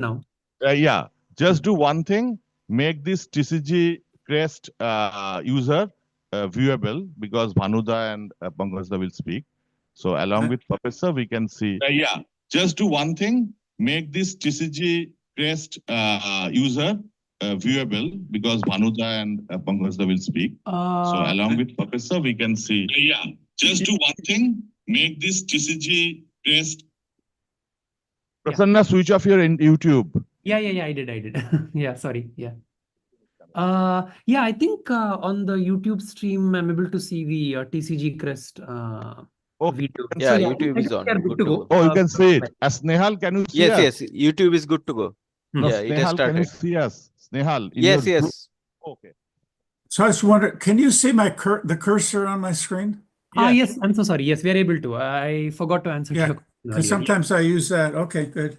now. Yeah, just do one thing. Make this TCG Crest user viewable, because Bhanuda and Pankajda will speak. So along with Professor, we can see. Yeah, just do one thing. Make this TCG Crest user viewable, because Bhanuda and Pankajda will speak. So along with Professor, we can see. Yeah, just do one thing. Make this TCG Crest. Prasanna, switch off your YouTube. Yeah, I did. Yeah, sorry. Yeah. Yeah, I think on the YouTube stream, I'm able to see the TCG Crest video. Yeah, So, YouTube I is think on. we are good to go. Oh, you can see it. Snehal, can you see us? Yes, YouTube is good to go. No, Yeah, it has Snehal, can you started. see us? Snehal, in Yes, your yes. Okay. So I just wonder, can you see my the cursor on my screen? Yes, I'm so sorry. Yes, we are able to. I forgot to answer to Yeah, your question because earlier. sometimes I use that. Okay, good.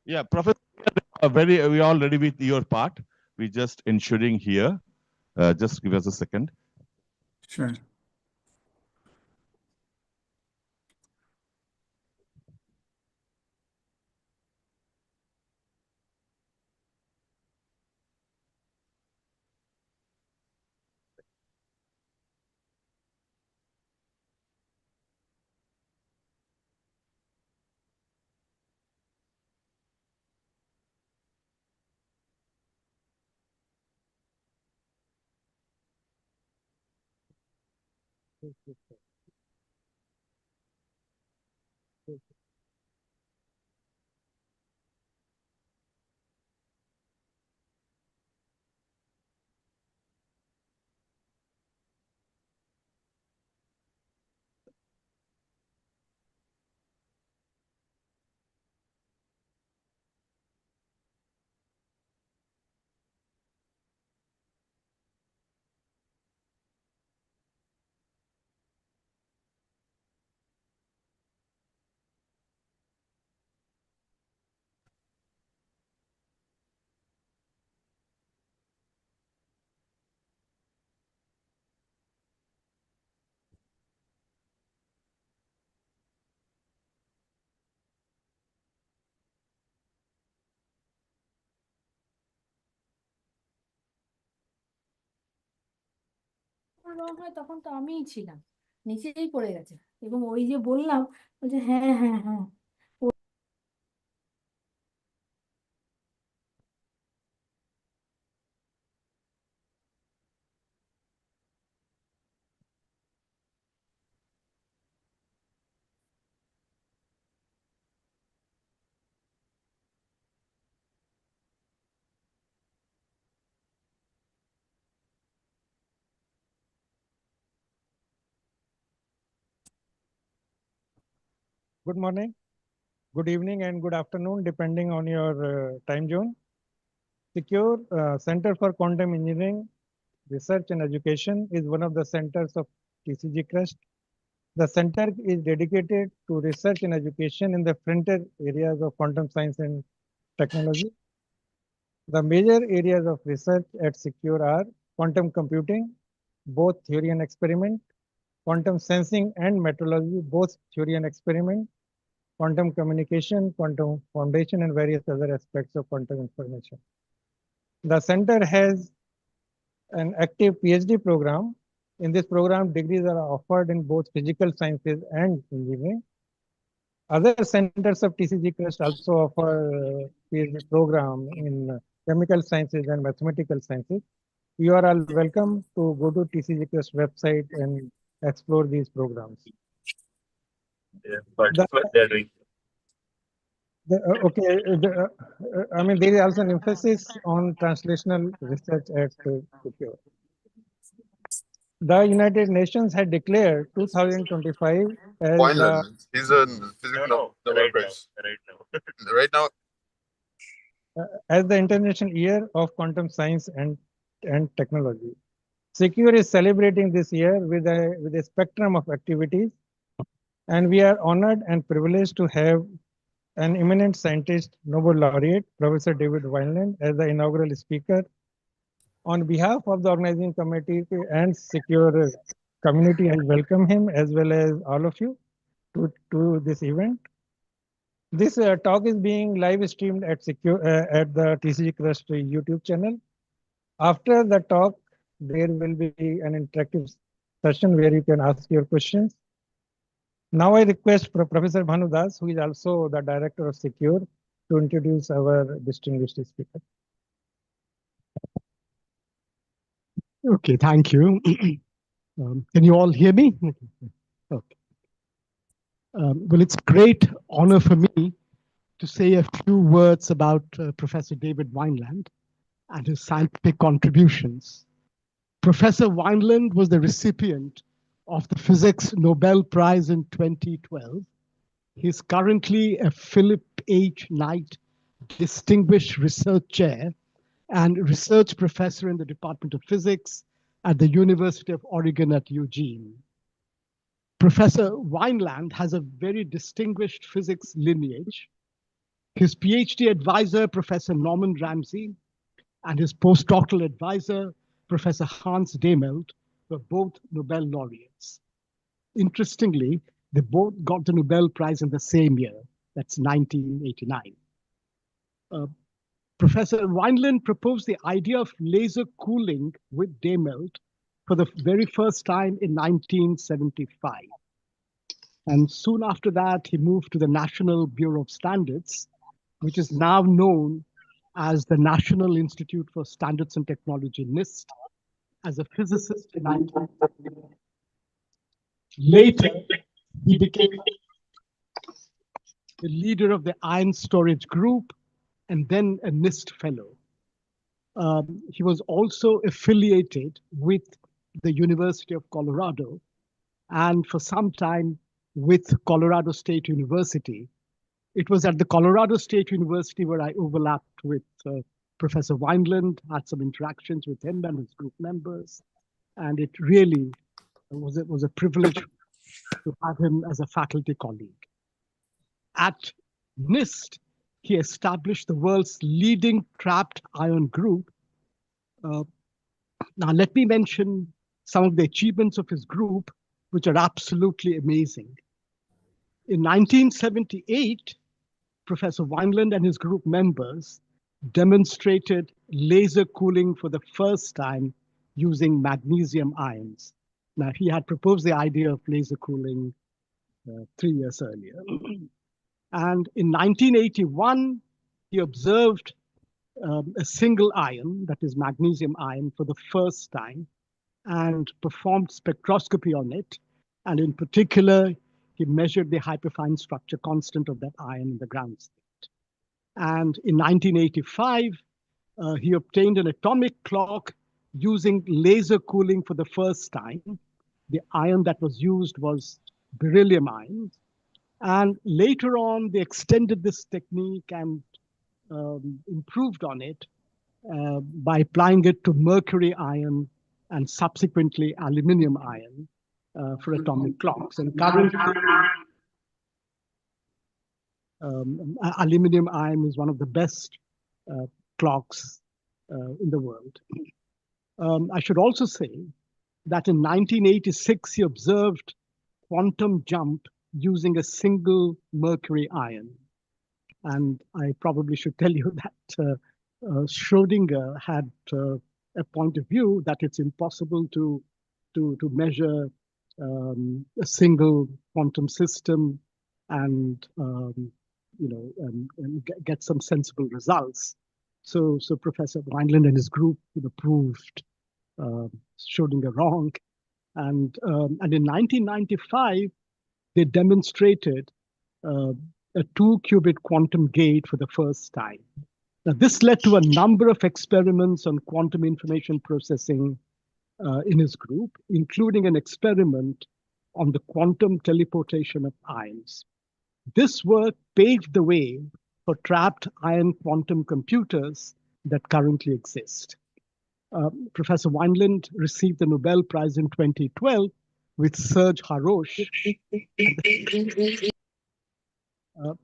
Yeah, Professor, we are all ready with your part. We just ensuring here. Just give us a second. Sure. হয় তখন তো আমিই ছিলাম, নিচেই পড়ে গেছে এবং ওই যে বললাম বলছে হ্যাঁ। Good morning, good evening, and good afternoon, depending on your time zone. Secure Center for Quantum Engineering Research and Education is one of the centers of TCG Crest. The center is dedicated to research and education in the frontier areas of quantum science and technology. The major areas of research at Secure are quantum computing, both theory and experiment, quantum sensing and metrology, both theory and experiment, quantum communication, quantum foundation, and various other aspects of quantum information. The center has an active PhD program. In this program, degrees are offered in both physical sciences and engineering. Other centers of TCG Crest also offer PhD program in chemical sciences and mathematical sciences. You are all welcome to go to TCG Crest website and explore these programs. Yeah, but what they're doing. I mean, there is also an emphasis on translational research at Secure. The United Nations had declared 2025 as Wineland. He's a physical Nobel Prize. Right now. As the International Year of Quantum Science and Technology. Secure is celebrating this year with a spectrum of activities, and we are honored and privileged to have an eminent scientist, Nobel laureate, Professor David Wineland, as the inaugural speaker. On behalf of the organizing committee and Secure community, I welcome him as well as all of you to this event. This talk is being live streamed at the TCG Crest YouTube channel. After the talk, there will be an interactive session where you can ask your questions. Now I request Professor Bhanu Das, who is also the Director of Secure, to introduce our distinguished speaker. Okay, thank you. Can you all hear me? Okay. Well, it's great honor for me to say a few words about Professor David Wineland and his scientific contributions. Professor Wineland was the recipient of the Physics Nobel Prize in 2012. He's currently a Philip H. Knight Distinguished Research Chair and research professor in the Department of Physics at the University of Oregon at Eugene. Professor Wineland has a very distinguished physics lineage. His PhD advisor, Professor Norman Ramsey, and his postdoctoral advisor, Professor Hans Demelt, were both Nobel laureates. Interestingly, they both got the Nobel Prize in the same year, that's 1989. Professor Wineland proposed the idea of laser cooling with Demelt for the very first time in 1975. And soon after that, he moved to the National Bureau of Standards, which is now known as the National Institute for Standards and Technology, NIST, as a physicist in 1979. Later, he became the leader of the Ion Storage Group and then a NIST fellow. He was also affiliated with the University of Colorado and for some time with Colorado State University. It was at the Colorado State University where I overlapped with Professor Wineland, had some interactions with him and his group members, and it really was a privilege to have him as a faculty colleague. At NIST, he established the world's leading trapped ion group. Now, let me mention some of the achievements of his group, which are absolutely amazing. In 1978, Professor Wineland and his group members demonstrated laser cooling for the first time using magnesium ions. Now, he had proposed the idea of laser cooling 3 years earlier. And in 1981, he observed a single ion, that is magnesium ion, for the first time and performed spectroscopy on it. And in particular, he measured the hyperfine structure constant of that ion in the ground state. And in 1985, he obtained an atomic clock using laser cooling for the first time. The ion that was used was beryllium ion. And later on, they extended this technique and improved on it by applying it to mercury ion and subsequently aluminum ion for atomic clocks. And currently, aluminum ion is one of the best clocks in the world. I should also say that in 1986, he observed quantum jump using a single mercury ion. And I probably should tell you that Schrödinger had a point of view that it's impossible to measure a single quantum system and get some sensible results. So Professor Wineland and his group proved Schrödinger wrong, and in 1995 they demonstrated a 2-qubit quantum gate for the first time. Now, this led to a number of experiments on quantum information processing in his group, including an experiment on the quantum teleportation of ions. This work paved the way for trapped ion quantum computers that currently exist. Professor Wineland received the Nobel Prize in 2012 with Serge Haroche.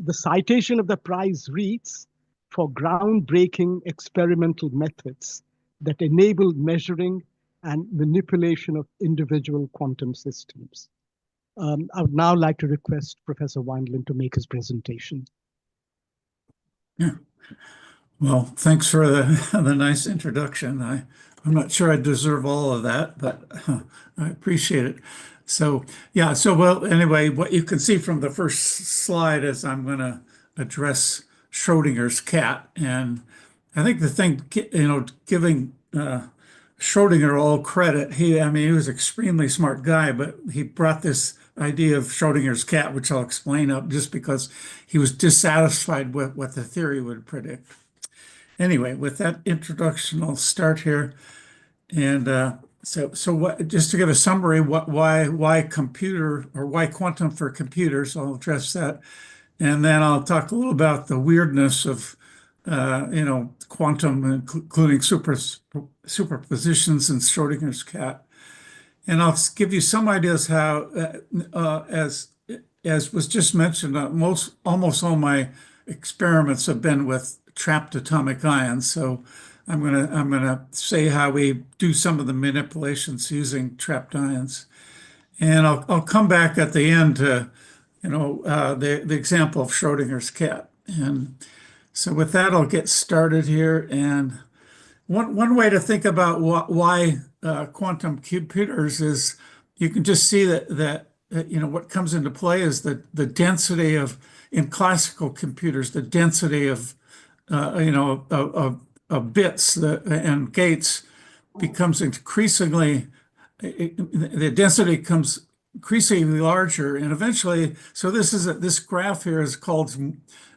The citation of the prize reads, "For groundbreaking experimental methods that enable measuring and manipulation of individual quantum systems." I would now like to request Professor Wineland to make his presentation. Yeah. Well, thanks for the nice introduction. I'm not sure I deserve all of that, but I appreciate it. So yeah, so well, anyway, what you can see from the first slide is I'm going to address Schrodinger's cat. And I think the thing, giving Schrodinger all credit, I mean, he was an extremely smart guy, but he brought this idea of Schrodinger's cat, which I'll explain up, just because he was dissatisfied with what the theory would predict. Anyway, with that introduction, I'll start here. And so what, just to give a summary, why computer, or why quantum for computers, I'll address that. And then I'll talk a little about the weirdness of, quantum, including superpositions and Schrodinger's cat. And I'll give you some ideas how, as was just mentioned, almost all my experiments have been with trapped atomic ions. So I'm gonna say how we do some of the manipulations using trapped ions, and I'll come back at the end to the example of Schrodinger's cat. And so with that, I'll get started here. And one way to think about why quantum computers is you can just see that what comes into play is the density of, in classical computers, the density of bits and gates becomes increasingly, the density comes increasingly larger, and eventually, so this graph here is called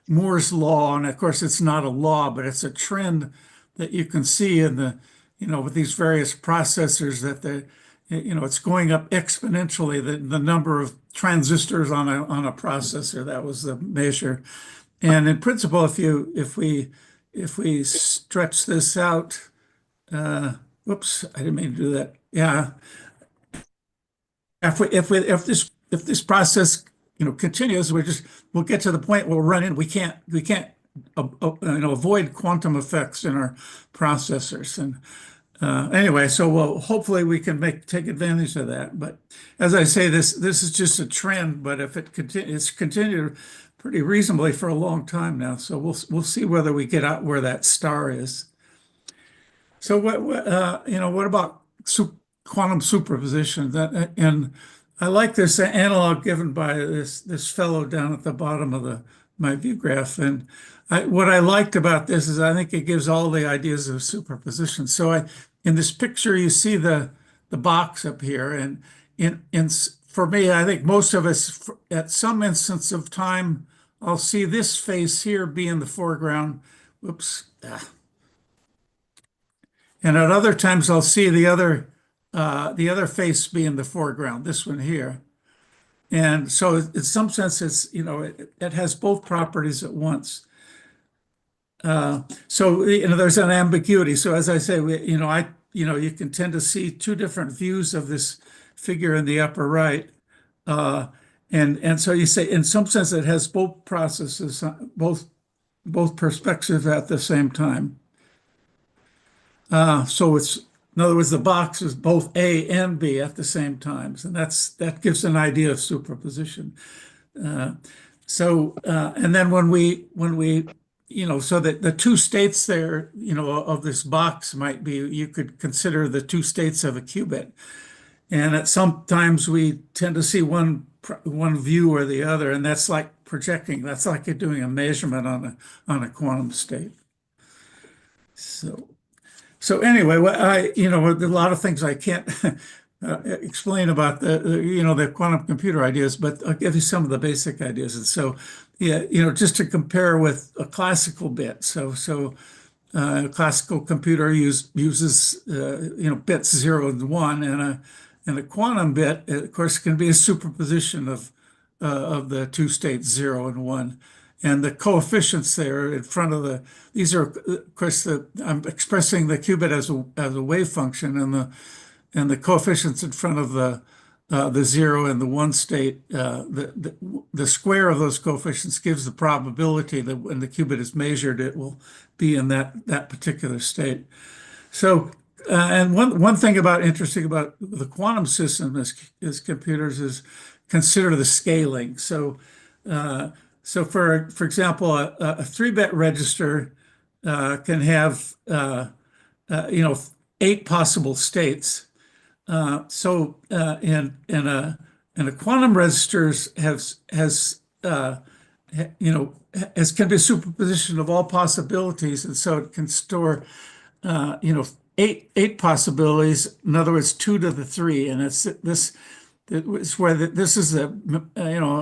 Moore's law, and of course it's not a law, but it's a trend that you can see in the, with these various processors, that it's going up exponentially, the number of transistors on a processor. That was the measure. And in principle, if we stretch this out, whoops, I didn't mean to do that. Yeah. If this process continues, we'll get to the point where we'll run in. We can't avoid quantum effects in our processors. And anyway, so hopefully we can take advantage of that. But as I say, this is just a trend. But if it's continued pretty reasonably for a long time now, so we'll see whether we get out where that star is. So what about quantum superposition? And I like this analog given by this fellow down at the bottom of my view graph. And what I liked about this is I think it gives all the ideas of superposition. So in this picture you see the box up here, and for me, I think most of us at some instance of time, I'll see this face here be in the foreground. Whoops. And at other times I'll see the other face be in the foreground, this one here. And so in some sense, it has both properties at once. So there's an ambiguity. So as I say, you can tend to see two different views of this figure in the upper right. And so you say, in some sense, it has both processes, both perspectives at the same time. So in other words, the box is both A and B at the same time, and that gives an idea of superposition. And then when we so that the two states there, of this box might be, you could consider the two states of a qubit. And at sometimes we tend to see one view or the other, and that's like projecting. That's like you're doing a measurement on a quantum state. So anyway, a lot of things I can't explain about the quantum computer ideas, but I'll give you some of the basic ideas. And so, yeah, just to compare with a classical bit. So a classical computer uses bits 0 and 1, and a quantum bit, of course, can be a superposition of the two states 0 and 1. And the coefficients there in front of these are, of course, I'm expressing the qubit as a wave function, and the coefficients in front of the 0 and the 1 state, the square of those coefficients gives the probability that when the qubit is measured, it will be in that particular state. So, and one thing interesting about the quantum system as computers is consider the scaling. So So for example, a 3-bit register can have 8 possible states. And a quantum register can be a superposition of all possibilities, and so it can store eight possibilities. In other words, 2 to the 3, and this is where this is a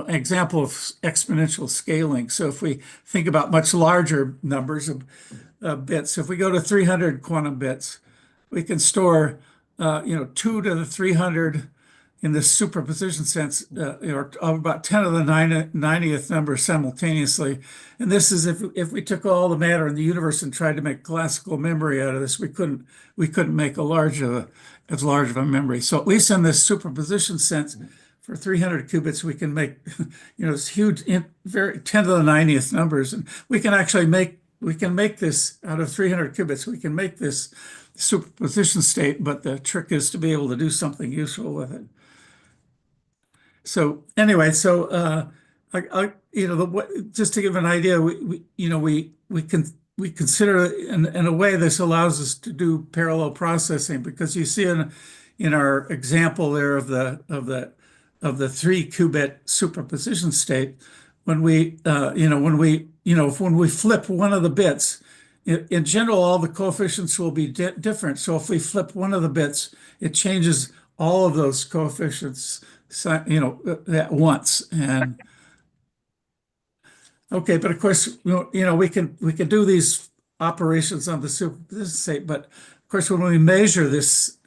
example of exponential scaling. So if we think about much larger numbers of bits, if we go to 300 quantum bits, we can store 2 to the 300 in this superposition sense, or about 10 to the 90th number simultaneously. And this is if we took all the matter in the universe and tried to make classical memory out of this, we couldn't make as large of a memory. So at least in this superposition sense, for 300 qubits, we can make this huge, 10 to the 90th numbers, and we can actually make this out of 300 qubits. We can make this superposition state, but the trick is to be able to do something useful with it. So anyway, just to give an idea, we consider in a way this allows us to do parallel processing, because you see in our example there of the 3-qubit superposition state, when we flip one of the bits, in general, all the coefficients will be different. So if we flip one of the bits, it changes all of those coefficients, at once. And okay, but of course, we can do these operations on the superposition state. But of course, when we measure this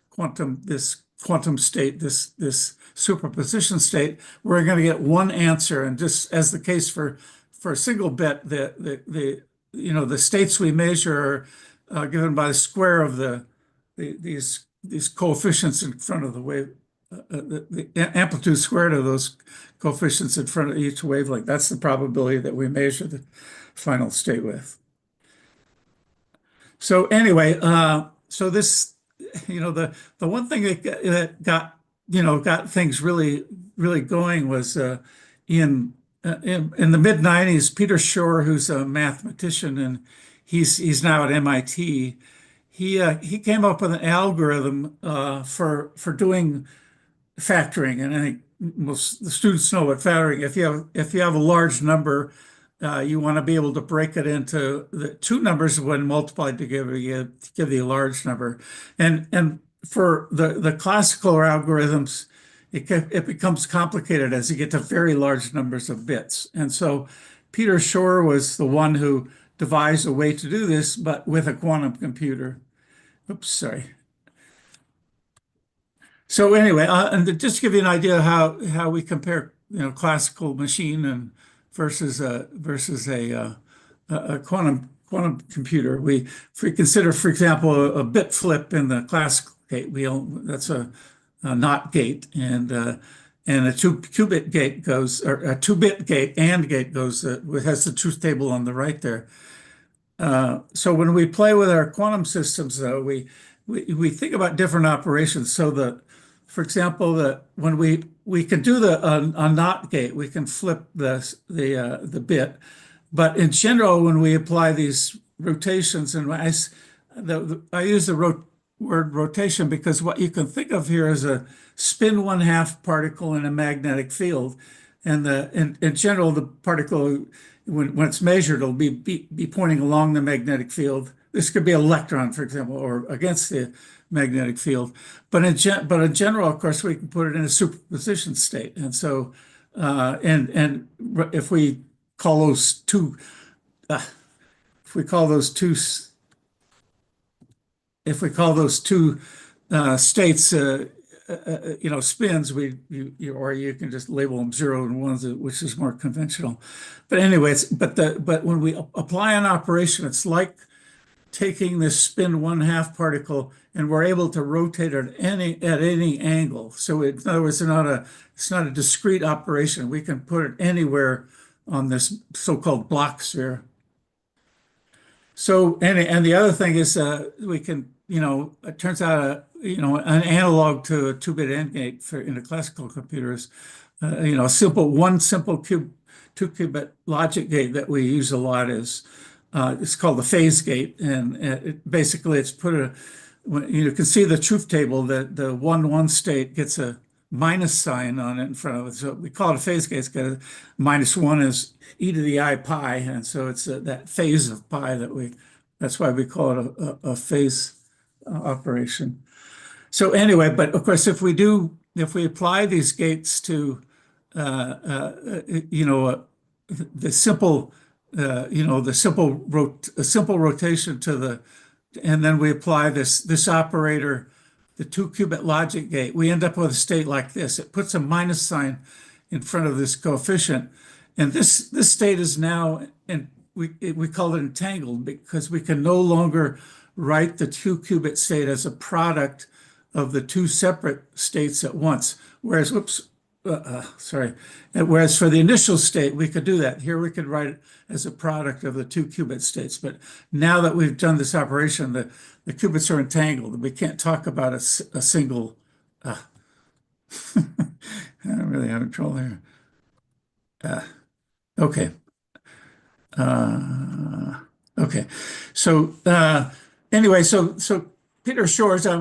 quantum state, this superposition state, we're going to get one answer. And just as the case for a single bit, the states we measure are given by the square of these coefficients in front of the wave, the amplitude squared of those coefficients in front of each wavelength. That's the probability that we measure the final state with. So anyway, so this, the one thing that got things really going was in the mid-90s, Peter Shor, who's a mathematician, and he's now at MIT, he came up with an algorithm for doing factoring. And I think most the students know what factoring. If you have a large number, you want to be able to break it into the 2 numbers when multiplied to give you a large number. And for the classical algorithms, it becomes complicated as you get to very large numbers of bits. And so Peter Shor was the one who devised a way to do this, but with a quantum computer. Oops, sorry. So anyway, and just to give you an idea how we compare, classical machine and versus a quantum computer. If we consider, for example, a bit flip in the classical gate, that's a NOT gate, and a 2-qubit gate goes, or a 2-bit gate AND gate goes, has the truth table on the right there. So when we play with our quantum systems, though, we think about different operations. So for example, when we can do a NOT gate, we can flip the bit, but in general, when we apply these rotations, and I use the word rotation because what you can think of here is a spin 1/2 particle in a magnetic field, and in general, the particle when it's measured, it'll be pointing along the magnetic field. This could be an electron, for example, or against the magnetic field. But in general, of course, we can put it in a superposition state. And so, and if we call those two, states, spins, or you can just label them 0 and 1s, which is more conventional. But anyways, but when we apply an operation, it's like taking this spin 1/2 particle, and we're able to rotate it at any angle. So in other words, it's not a discrete operation. We can put it anywhere on this so-called block sphere. So and the other thing is we can, it turns out an analog to a 2-bit AND gate in a classical computer is one simple 2-qubit logic gate that we use a lot is it's called the phase gate, and basically it's put you can see the truth table that the 1-1 state gets a minus sign on it in front of it. So we call it a phase gate. It's got a -1 is e to the I pi, and so it's that phase of pi that's why we call it a phase operation. So anyway, but of course, if we apply these gates to the simple simple rotation and then we apply this operator, the 2-qubit logic gate, we end up with a state like this. It puts a minus sign in front of this coefficient, and this state is now, and we call it entangled because we can no longer write the 2-qubit state as a product of the two separate states at once. Whereas, whereas for the initial state, we could do that. Here we could write it as a product of the 2-qubit states. But now that we've done this operation, the qubits are entangled. We can't talk about a single. I'm really having trouble here. Okay. Okay. So anyway, so Peter Shores, I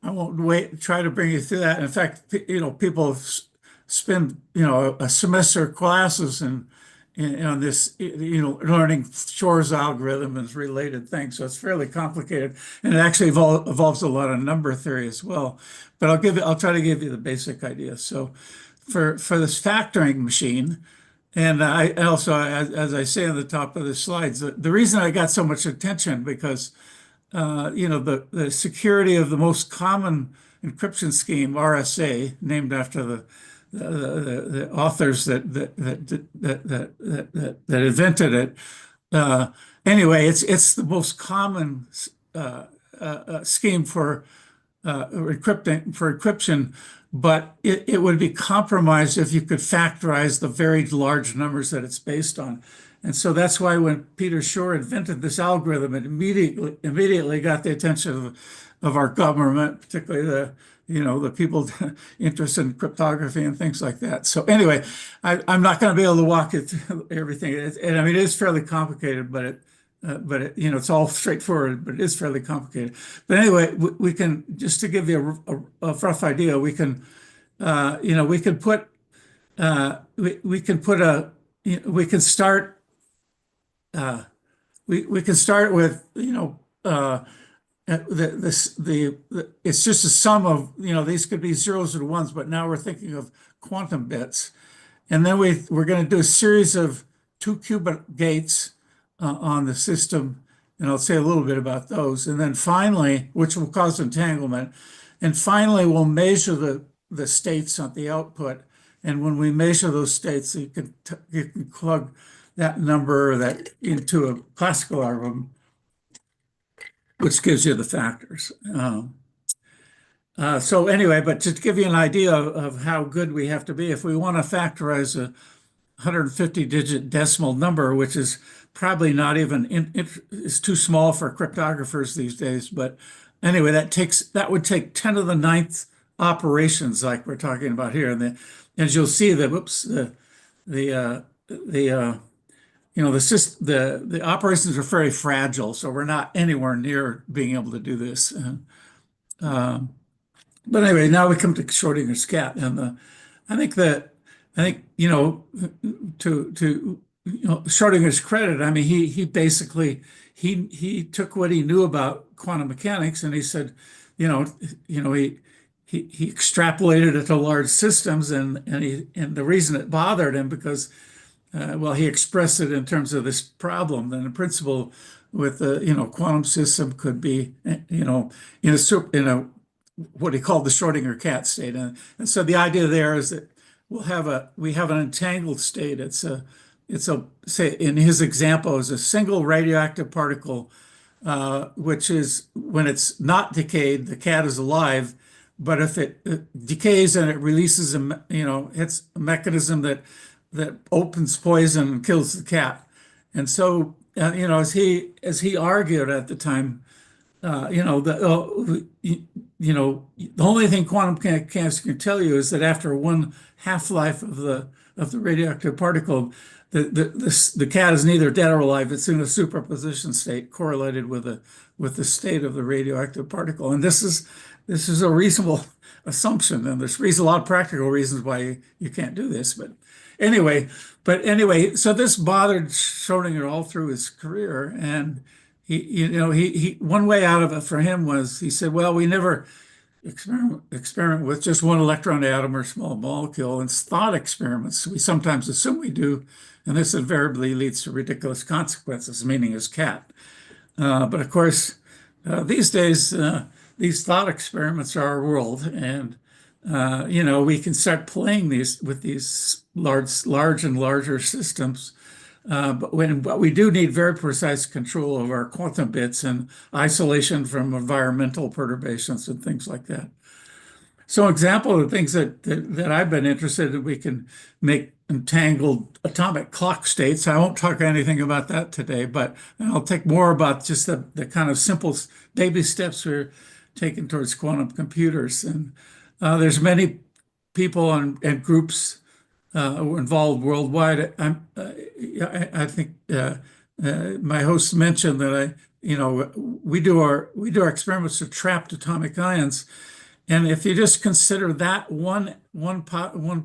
won't try to bring you through that. In fact, people spend a semester classes on this learning Shores algorithm and related things. So it's fairly complicated, and it actually involves a lot of number theory as well. But I'll try to give you the basic idea. So for this factoring machine, and I also, as I say on the top of the slides, the reason I got so much attention because the security of the most common encryption scheme, RSA, named after the authors that invented it. Anyway, it's the most common scheme for encryption, but it would be compromised if you could factorize the very large numbers that it's based on. And so that's why when Peter Shor invented this algorithm, it immediately got the attention of our government, particularly the people interested in cryptography and things like that. So anyway, I'm not going to be able to walk it through everything. And I mean, it is fairly complicated, but it's all straightforward, but it is fairly complicated. But anyway, we can, just to give you a rough idea, we can start with it's just a sum of these could be zeros and ones, but now we're thinking of quantum bits, and then we're going to do a series of 2-qubit gates on the system, and I'll say a little bit about those, and then finally, which will cause entanglement, and finally we'll measure the states at the output, and when we measure those states, you can plug that number into a classical algorithm, which gives you the factors. So anyway, but to give you an idea of how good we have to be, if we want to factorize a 150-digit decimal number, which is probably not even, it's too small for cryptographers these days, but anyway, that would take 10 to the 9th operations like we're talking about here. And as you'll see, the operations are very fragile, so we're not anywhere near being able to do this. But anyway, now we come to Schrodinger's cat, and I think to Schrodinger's credit, I mean, he basically he took what he knew about quantum mechanics, and he said, he extrapolated it to large systems, and the reason it bothered him because he expressed it in terms of this problem. Then in principle, with the quantum system could be in a what he called the Schrodinger cat state, and so the idea there is that we have an entangled state. It's say in his example is a single radioactive particle, which is when it's not decayed, the cat is alive, but if it decays and it releases it's a mechanism that opens poison and kills the cat. And so, as he argued at the time, the only thing quantum mechanics can tell you is that after one half-life of the of the radioactive particle, the cat is neither dead or alive. It's in a superposition state correlated with the state of the radioactive particle. And this is a reasonable assumption. And there's a lot of practical reasons why you can't do this. But anyway, so this bothered Schrodinger all through his career. And he one way out of it for him was he said, well, we never experiment with just one electron atom or small molecule. And thought experiments, we sometimes assume we do, and this invariably leads to ridiculous consequences, meaning his cat. But of course, these days, these thought experiments are our world, and we can start playing with these large and larger systems. But we do need very precise control of our quantum bits and isolation from environmental perturbations and things like that. So, example of the things that I've been interested in, we can make entangled atomic clock states. I won't talk anything about that today, but I'll take more about just the kind of simple baby steps we're taking towards quantum computers. And there's many people and groups involved worldwide. I think my host mentioned that we do our experiments to trapped atomic ions, and if you just consider that one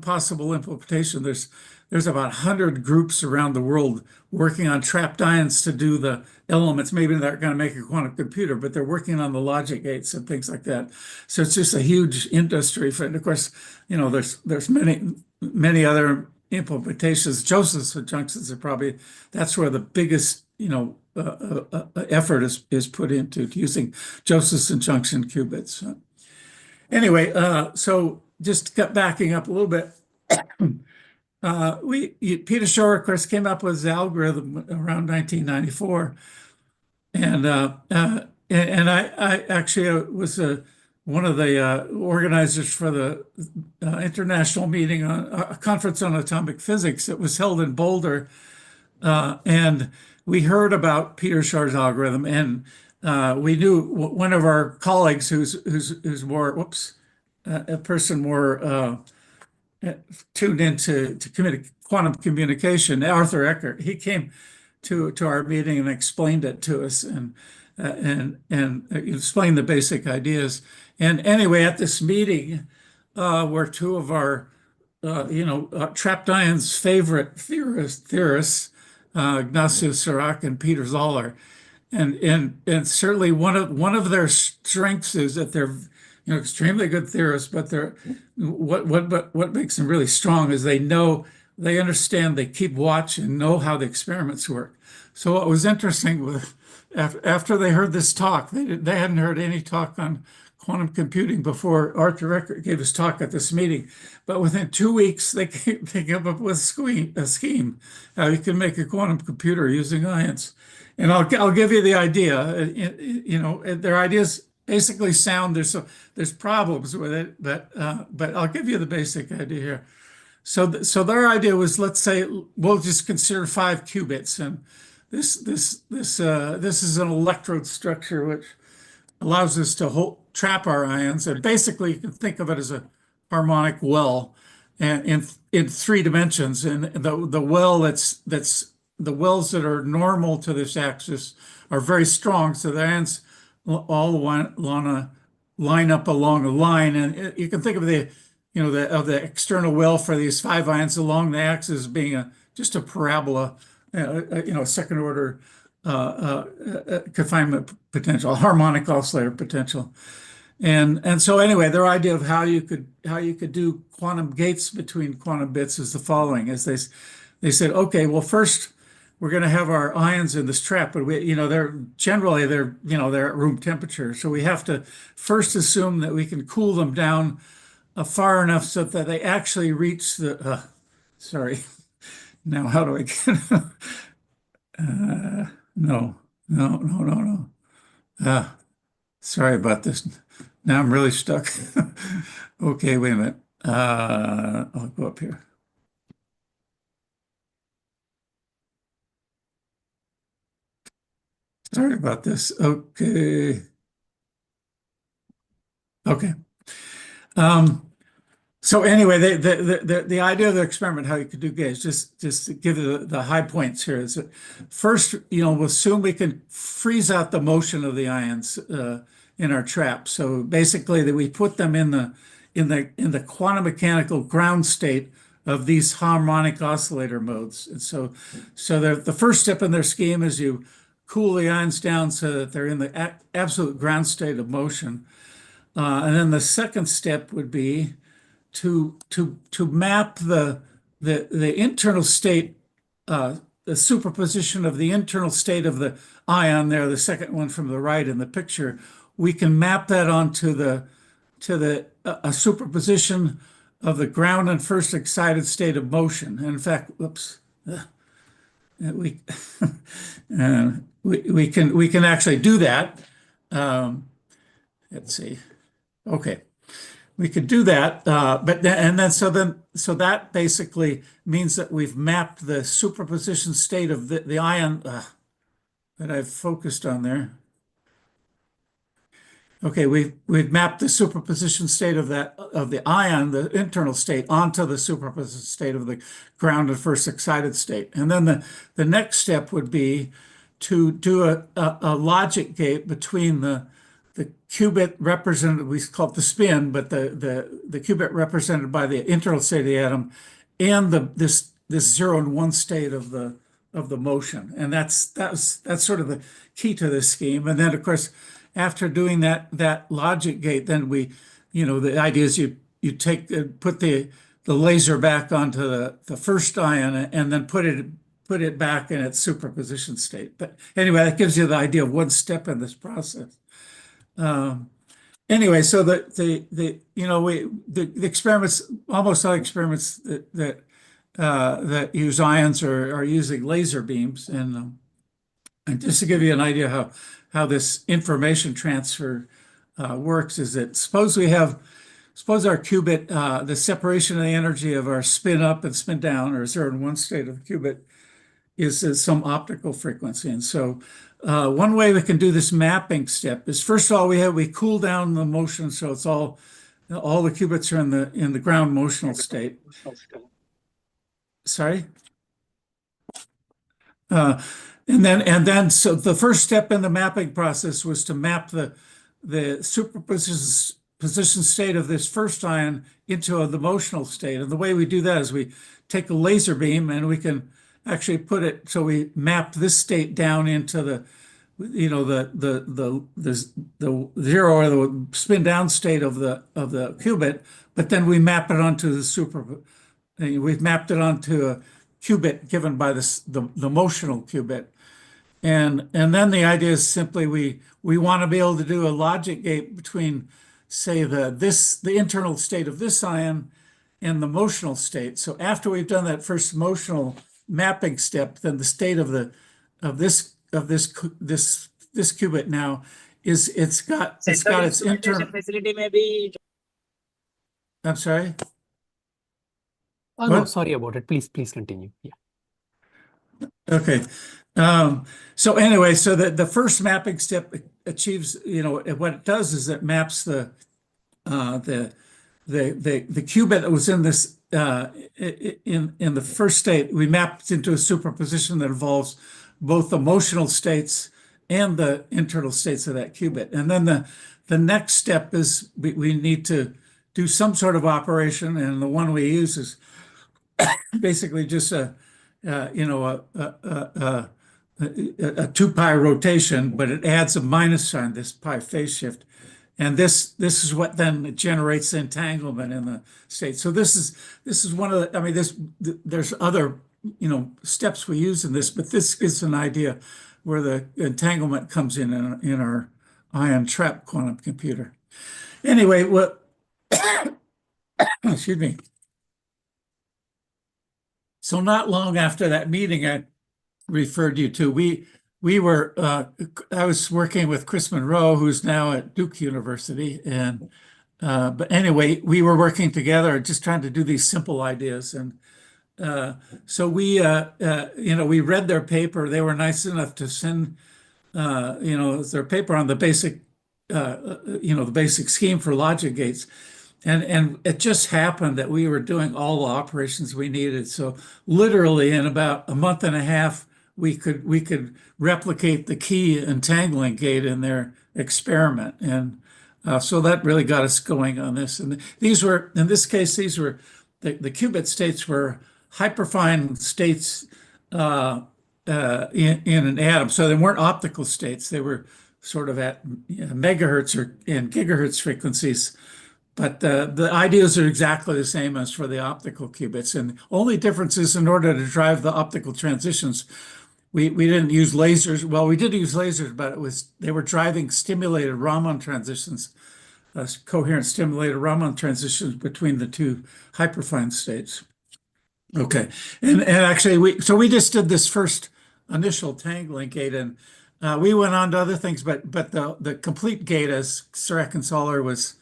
possible implementation, there's about 100 groups around the world working on trapped ions to do the elements. Maybe they're not going to make a quantum computer, but they're working on the logic gates and things like that. So it's just a huge industry. And of course, there's many other implementations. Josephson junctions are probably, that's where the biggest effort is put into using Josephson junction qubits. Anyway, so just backing up a little bit. Peter Shor, of course, came up with his algorithm around 1994, and I actually was one of the organizers for the international meeting on a conference on atomic physics that was held in Boulder, and we heard about Peter Shor's algorithm, and we knew one of our colleagues who's more a person more tuned into quantum communication, Arthur Eckert. He came to our meeting and explained it to us and explained the basic ideas. And anyway, at this meeting were two of our trapped ions favorite theorists, Ignacio Serac and Peter Zoller. And certainly one of their strengths is that they're extremely good theorists, but what makes them really strong is they understand, they keep watch and know how the experiments work. So what was interesting was after they heard this talk, they hadn't heard any talk on quantum computing before Arthur Eckert gave his talk at this meeting. But within 2 weeks, they came up with a scheme how you can make a quantum computer using ions. And I'll give you the idea. Their ideas basically sound, there's problems with it, but I'll give you the basic idea here. So their idea was, let's say we'll just consider 5 qubits, and this is an electrode structure which allows us to trap our ions, and basically you can think of it as a harmonic well, and in 3 dimensions. And the well the wells that are normal to this axis are very strong, so the ions all want to line up along a line, and you can think of the external well for these 5 ions along the axis being just a parabola, second order confinement potential, harmonic oscillator potential, and so anyway, their idea of how you could do quantum gates between quantum bits is the following: as they said, okay, well, first we're going to have our ions in this trap, but they're at room temperature, so we have to first assume that we can cool them down far enough so that they actually reach the. Sorry, now how do I get? No. Sorry about this. Now I'm really stuck. Okay, wait a minute. I'll go up here. Sorry about this. Okay. So anyway, the idea of the experiment, how you could do gates, just to give you the high points here is that first, we'll assume we can freeze out the motion of the ions in our trap. So basically, that we put them in the quantum mechanical ground state of these harmonic oscillator modes. And so the first step in their scheme is you cool the ions down so that they're in the absolute ground state of motion. And then the second step would be to map the internal state, the superposition of the internal state of the ion there, the second one from the right in the picture. We can map that onto a superposition of the ground and first excited state of motion. And in fact, whoops, we can actually do that. Let's see. Okay, we could do that, so that basically means that we've mapped the superposition state of the ion that I've focused on there. Okay, we've mapped the superposition state of the ion, the internal state, onto the superposition state of the ground and first excited state. And then the next step would be to do a logic gate between the qubit represented, we call it the spin, but the qubit represented by the internal state of the atom and this 0 and 1 state of the motion. And that's sort of the key to this scheme. And then of course, after doing that logic gate, then the idea is you put the laser back onto the first ion and then put it back in its superposition state. But anyway, that gives you the idea of one step in this process. Anyway, so the experiments, almost all experiments that use ions are using laser beams, and just to give you an idea how this information transfer works, is that suppose our qubit, the separation of the energy of our spin up and spin down, or 0 and 1 state of the qubit, is some optical frequency. And so one way we can do this mapping step is, first of all, we cool down the motion, so it's all the qubits are in the ground motional state. Sorry. And then so the first step in the mapping process was to map the superposition state of this first ion into the motional state. And the way we do that is we take a laser beam and we can actually put it, so we map this state down into the 0 or the spin down state of the qubit, but then we map it onto we've mapped it onto a qubit given by the motional qubit. And then the idea is simply we want to be able to do a logic gate between, say, the internal state of this ion and the motional state. So after we've done that first motional mapping step, then the state of this qubit now is it's got its internal facility maybe. I'm sorry. Oh, no, sorry about it. Please continue. Yeah. Okay. So anyway, so the first mapping step achieves, what it does is it maps the qubit that was in this in the first state. We mapped into a superposition that involves both the motional states and the internal states of that qubit. And then the next step is we need to do some sort of operation, and the one we use is basically just a 2 pi rotation, but it adds a minus sign, this pi phase shift. And this is what then generates the entanglement in the state. So this is one of the, there's other, steps we use in this, but this gives an idea where the entanglement comes in our ion trap quantum computer. Anyway, excuse me. So not long after that meeting I referred you to, I was working with Chris Monroe, who's now at Duke University, and but anyway, we were working together, just trying to do these simple ideas, and so we read their paper. They were nice enough to send their paper on the basic the basic scheme for logic gates. And it just happened that we were doing all the operations we needed. So literally in about a month and a half, we could replicate the key entangling gate in their experiment. And so that really got us going on this. And these were, in this case, these were the qubit states were hyperfine states in an atom. So they weren't optical states. They were sort of at megahertz or in gigahertz frequencies. But the ideas are exactly the same as for the optical qubits. And only difference is in order to drive the optical transitions, we didn't use lasers. Well, we did use lasers, but they were driving stimulated Raman transitions, coherent stimulated Raman transitions between the two hyperfine states. Okay, and actually we just did this first initial tangling gate, and we went on to other things, but the complete gate, as Sirach and Solar was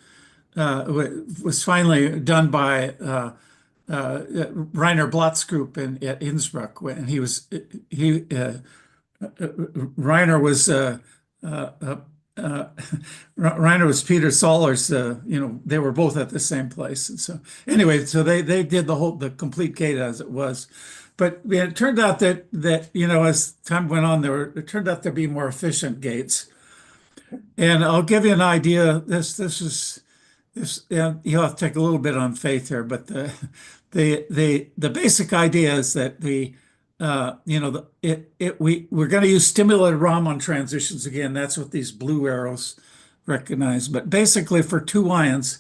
finally done by Rainer Blotz's group at Innsbruck, and Rainer was Rainer was Peter Solar's. They were both at the same place, and so anyway, so they did the complete gate as it was. But it turned out that as time went on, it turned out to be more efficient gates. And I'll give you an idea. This you'll have to take a little bit on faith here, but the basic idea is that we're going to use stimulated Raman transitions again. That's what these blue arrows recognize. But basically, for two ions,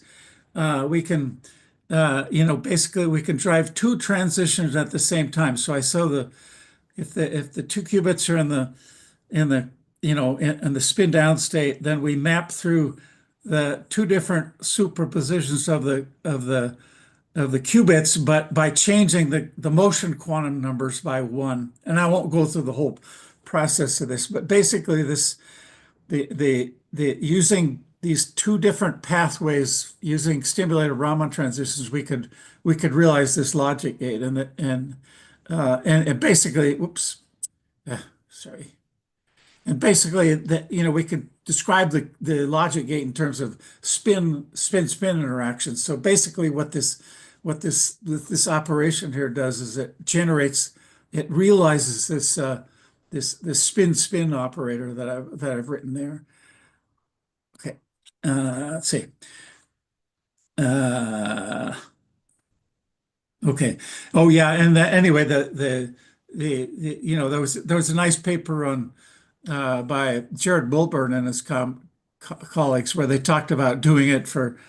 we can basically we can drive two transitions at the same time. So I saw if the two qubits are in the spin down state, then we map through the two different superpositions of the qubits, but by changing the motion quantum numbers by one. And I won't go through the whole process of this, but basically using these two different pathways, using stimulated Raman transitions, we could realize this logic gate, and basically, sorry. And basically, we could describe the logic gate in terms of spin interactions. So basically, what this operation here does is it realizes this spin operator that I've written there. Okay, let's see. Okay. Oh yeah, and anyway, there was a nice paper on. By Jared Wilburn and his colleagues, where they talked about doing it for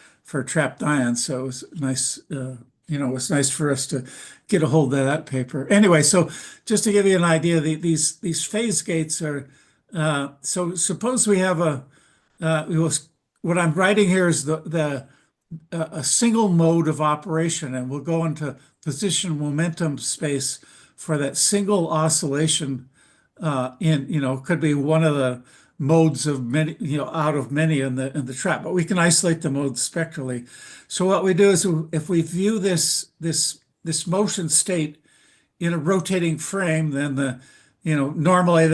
trapped ions. So it was nice, it was nice for us to get a hold of that paper. Anyway, so just to give you an idea, these phase gates are. So suppose we have what I'm writing here is a single mode of operation, and we'll go into position momentum space for that single oscillation. Could be one of the modes of many, out of many in the trap, but we can isolate the modes spectrally. So what we do is, if we view this motion state in a rotating frame, then normally in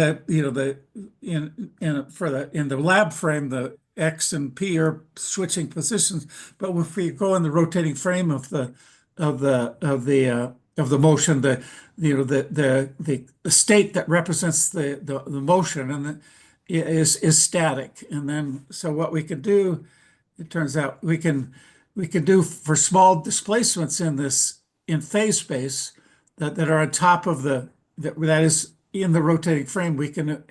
the lab frame, the X and P are switching positions, but if we go in the rotating frame of the motion, the state that represents the motion and is static. And then so what we can do, it turns out we can do for small displacements in phase space that are on top of that is in the rotating frame, we can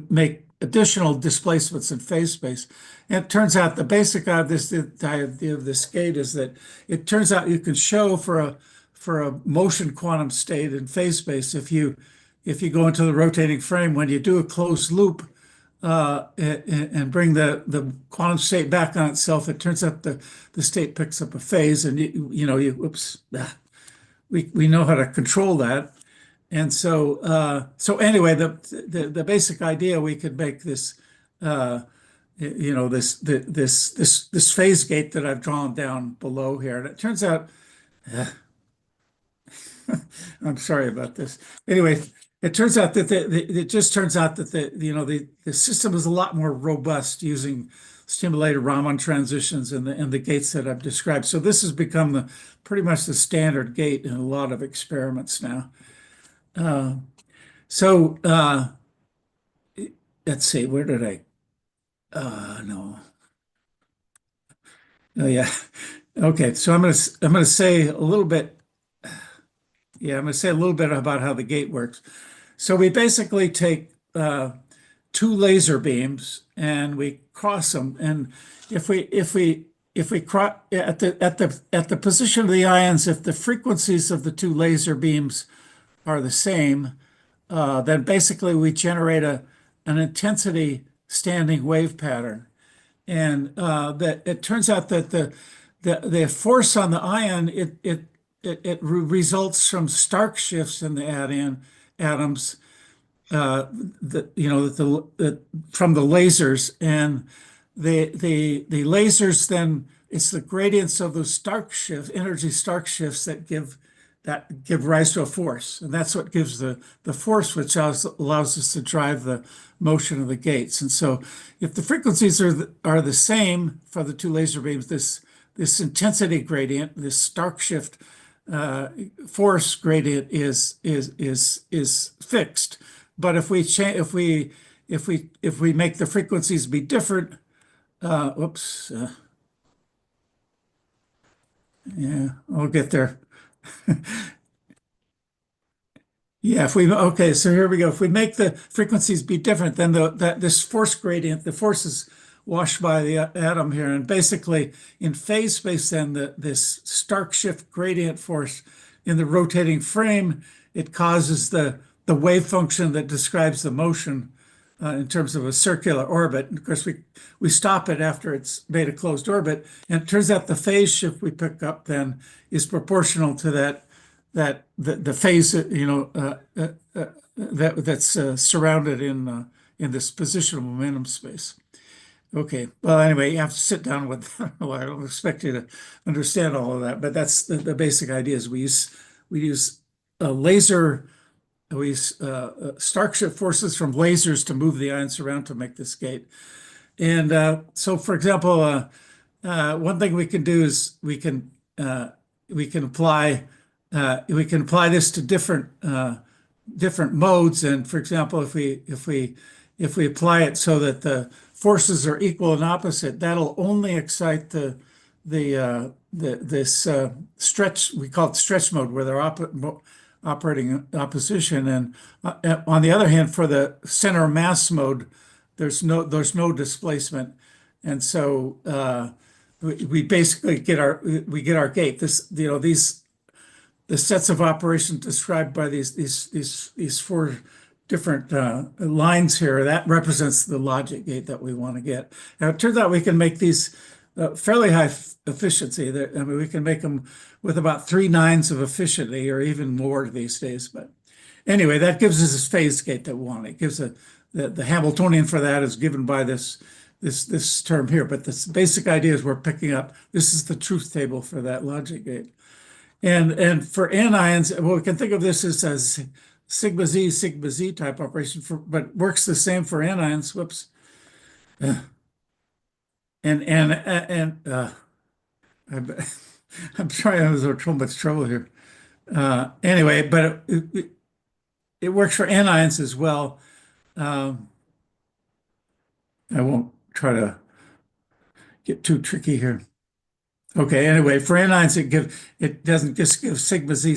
make additional displacements in phase space. And it turns out the basic idea of this gate is that it turns out you can show for a motion quantum state in phase space, if you go into the rotating frame, when you do a closed loop and bring the quantum state back on itself, it turns out the state picks up a phase, and we know how to control that. And so anyway, the basic idea, we could make this this phase gate that I've drawn down below here, and it turns out I'm sorry about this. Anyway, it turns out that the system is a lot more robust using stimulated Raman transitions and the gates that I've described. So this has become pretty much the standard gate in a lot of experiments now. Let's see, where did I? No. Oh yeah. Okay, so I'm gonna say a little bit. Yeah, I'm gonna say a little bit about how the gate works. So we basically take two laser beams and we cross them, and if we cross at the position of the ions, if the frequencies of the two laser beams are the same, then basically we generate an intensity standing wave pattern. And that it turns out that the force on the ion it results from Stark shifts in the atoms, from the lasers, and the lasers, then it's the gradients of those energy Stark shifts that give rise to a force, and that's what gives the force, which allows us to drive the motion of the gates. And so, if the frequencies are the same for the two laser beams, this intensity gradient, this Stark shift force gradient is fixed. But if we make the frequencies be different, yeah, I'll get there. Yeah, okay, so here we go. If we make the frequencies be different, then this force gradient, the force is washed by the atom here, and basically in phase space, then this Stark shift gradient force in the rotating frame, it causes the wave function that describes the motion in terms of a circular orbit. And of course, we stop it after it's made a closed orbit, and it turns out the phase shift we pick up then is proportional to the phase, that's surrounded in this positional momentum space. Okay. Well, anyway, you have to sit down with. Well, I don't expect you to understand all of that, but that's the basic idea. Is we use a laser. We use Stark shift forces from lasers to move the ions around to make this gate. And so, for example, one thing we can do is we can apply this to different modes. And for example, if we apply it so that the forces are equal and opposite, that'll only excite this stretch. We call it stretch mode, where they're operating in opposition. And on the other hand, for the center mass mode, there's no displacement, and so we basically get our gate. The sets of operations described by these four different lines here, that represents the logic gate that we want to get. Now, it turns out we can make these fairly high efficiency. I mean, we can make them with about 3 nines of efficiency, or even more these days. But anyway, that gives us this phase gate that we want. It gives the Hamiltonian for that is given by this term here. But this basic idea is we're picking up. This is the truth table for that logic gate. And for anions, well, we can think of this as sigma z type operation, but works the same for anions. Whoops. I'm sorry, I was in so much trouble here. Anyway, but it works for anions as well. I won't try to get too tricky here. Okay, anyway, for anions, it doesn't just give sigma z,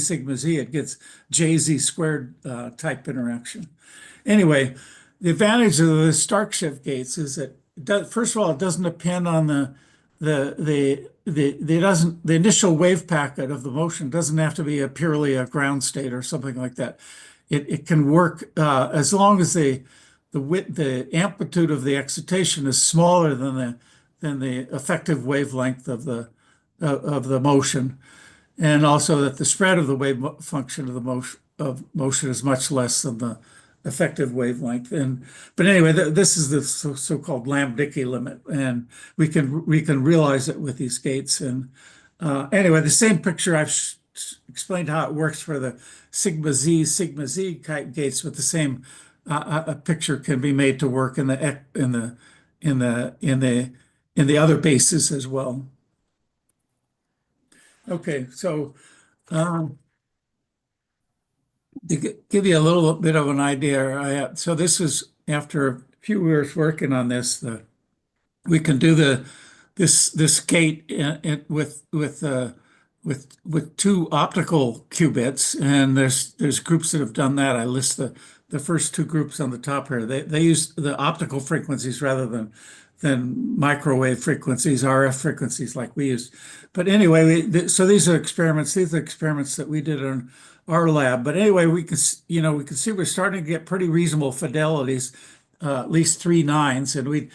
it gets jz squared type interaction. Anyway, the advantage of the Stark shift gates is that first of all, it doesn't depend on the initial wave packet of the motion doesn't have to be purely a ground state or something like that. It can work as long as the amplitude of the excitation is smaller than the effective wavelength of the motion, and also that the spread of the wave function of the motion is much less than the effective wavelength. But anyway, this is the so-called Lamb-Dickey limit, and we can realize it with these gates. And anyway, the same picture I've explained how it works for the sigma z type gates, with the same a picture can be made to work in the in the other bases as well. Okay, so to give you a little bit of an idea, so this is after a few years working on this. We can do this gate with two optical qubits, and there's groups that have done that. I list the first two groups on the top here. They use the optical frequencies rather than microwave frequencies, RF frequencies like we use. But anyway, so these are experiments. These are experiments that we did in our lab. But anyway, we can see we're starting to get pretty reasonable fidelities, at least 3 nines, and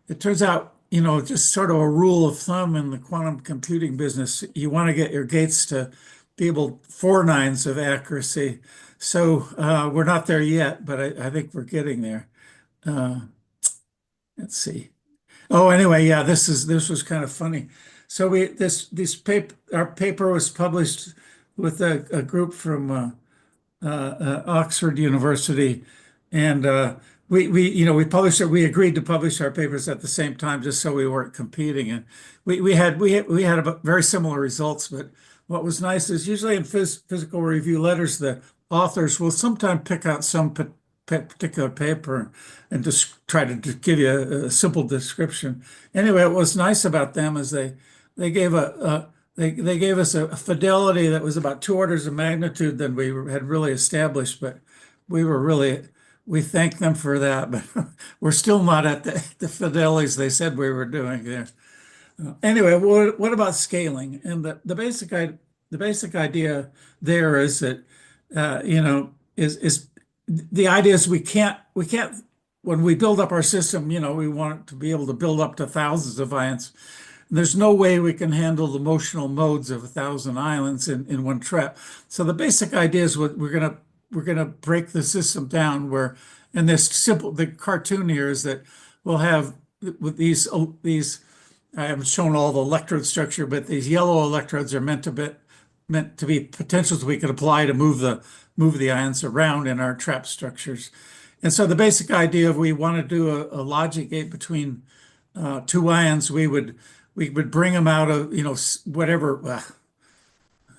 it turns out, just sort of a rule of thumb in the quantum computing business, you want to get your gates to be able 4 nines of accuracy. So we're not there yet, but I think we're getting there. Let's see. Oh, anyway, yeah, this was kind of funny. So our paper was published with a group from Oxford University, and we published it. We agreed to publish our papers at the same time, just so we weren't competing. And we had very similar results. But what was nice is usually in physical review letters, the authors will sometimes pick out some particular paper and just try to give you a simple description. Anyway, what was nice about them is they gave they gave us a fidelity that was about 2 orders of magnitude than we had really established, but we thank them for that, but we're still not at the fidelities they said we were doing there. Anyway, what about scaling? And the basic idea there is that is the idea is we can't when we build up our system, we want it to be able to build up to thousands of ions. There's no way we can handle the motional modes of 1,000 islands in one trap. So the basic idea is we're gonna break the system down and the cartoon here is that we'll have with these I haven't shown all the electrode structure, but these yellow electrodes are meant to be potentials we could apply to move the ions around in our trap structures. And so the basic idea, if we want to do a logic gate between 2 ions, we would bring them out of, whatever.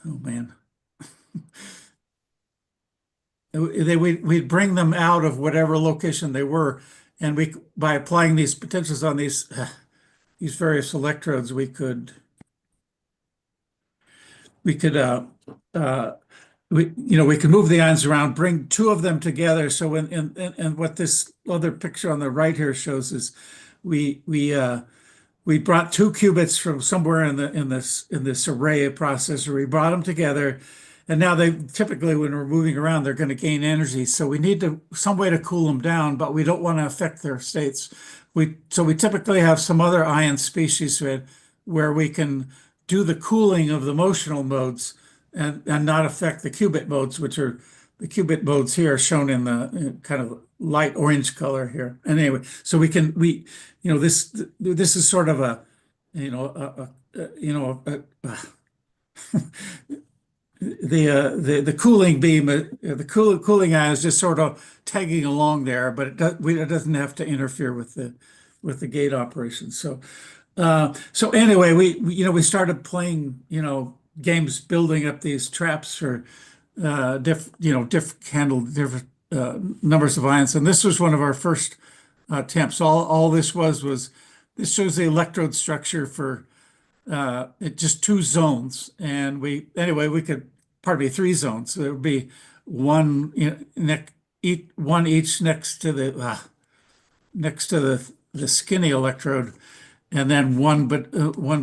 Oh man. We'd bring them out of whatever location they were. And by applying these potentials on these various electrodes, we could move the ions around, bring 2 of them together. So and what this other picture on the right here shows is we brought 2 qubits from somewhere in this array processor. We brought them together, and now they typically, when we're moving around, they're going to gain energy. So we need some way to cool them down, but we don't want to affect their states. So we typically have some other ion species where we can do the cooling of the motional modes and not affect the qubit modes, which are the qubit modes here shown in the kind of light orange color here. And anyway, so this is sort of the cooling beam, the cooling ion is just sort of tagging along there, but it doesn't have to interfere with the gate operation. So anyway, we started playing games, building up these traps for handle different numbers of ions, and this was one of our first attempts. All this this shows the electrode structure for just 2 zones, and we could, pardon me, 3 zones. So there would be one each next to the skinny electrode, and then one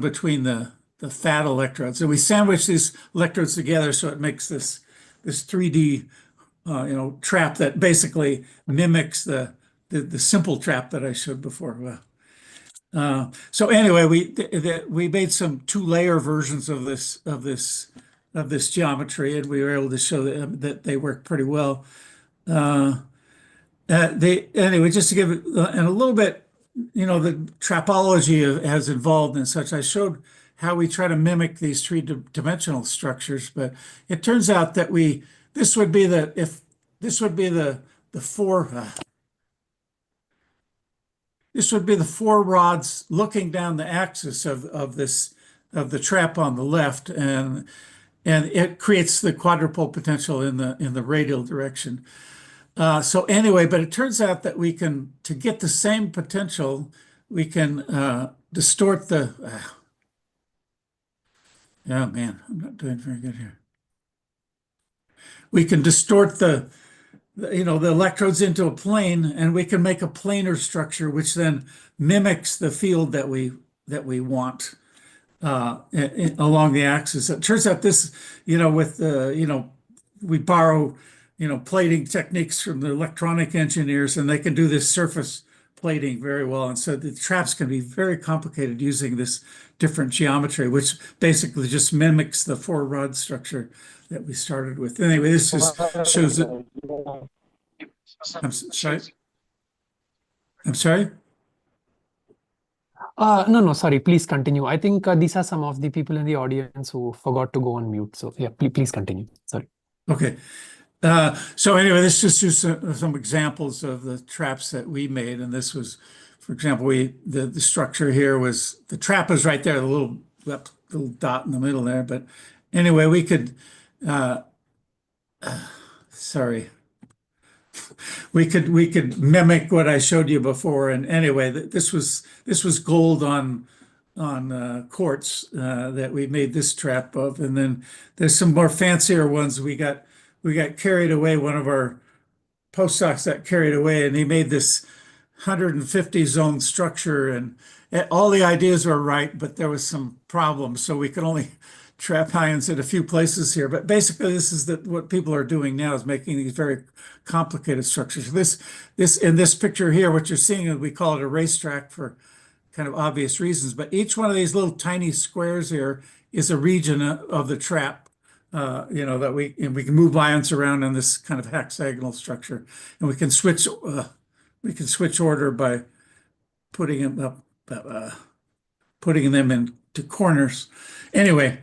between the fat electrodes. And we sandwich these electrodes together so it makes this 3D trap that basically mimics the simple trap that I showed before. So anyway, we made some 2-layer versions of this geometry, and we were able to show that they work pretty well. Anyway, just to give it and a little bit, the trapology has involved and such. I showed how we try to mimic these 3-dimensional structures, but it turns out that this would be the 4. this would be the four rods looking down the axis of the trap on the left, and it creates the quadrupole potential in the radial direction. So anyway, but it turns out that to get the same potential, we can distort the. Oh man, I'm not doing very good here. We can distort the electrodes into a plane, and we can make a planar structure, which then mimics the field that we want along the axis. It turns out this, with we borrow, plating techniques from the electronic engineers, and they can do this surface plating very well. And so the traps can be very complicated using this different geometry, which basically just mimics the four rod structure that we started with. Anyway, this just shows it. I'm sorry. I'm sorry. No, sorry. Please continue. I think these are some of the people in the audience who forgot to go on mute. So yeah, please continue. Sorry. Okay. So anyway, this just shows some examples of the traps that we made. And this was, for example, the structure here was, the trap is right there, the little dot in the middle there. But anyway, we could, sorry. We could mimic what I showed you before. And anyway, this was gold on quartz that we made this trap of. And then there's some more fancier ones. We got carried away. One of our postdocs got carried away, and he made this 150 zone structure, and all the ideas were right, but there was some problems. So we could only trap ions at a few places here. But basically, this is what people are doing now, is making these very complicated structures. This in this picture here, what you're seeing, we call it a racetrack for kind of obvious reasons. But each one of these little tiny squares here is a region of the trap. That we can move ions around in this kind of hexagonal structure, and we can switch order by putting them up, putting them into corners. Anyway,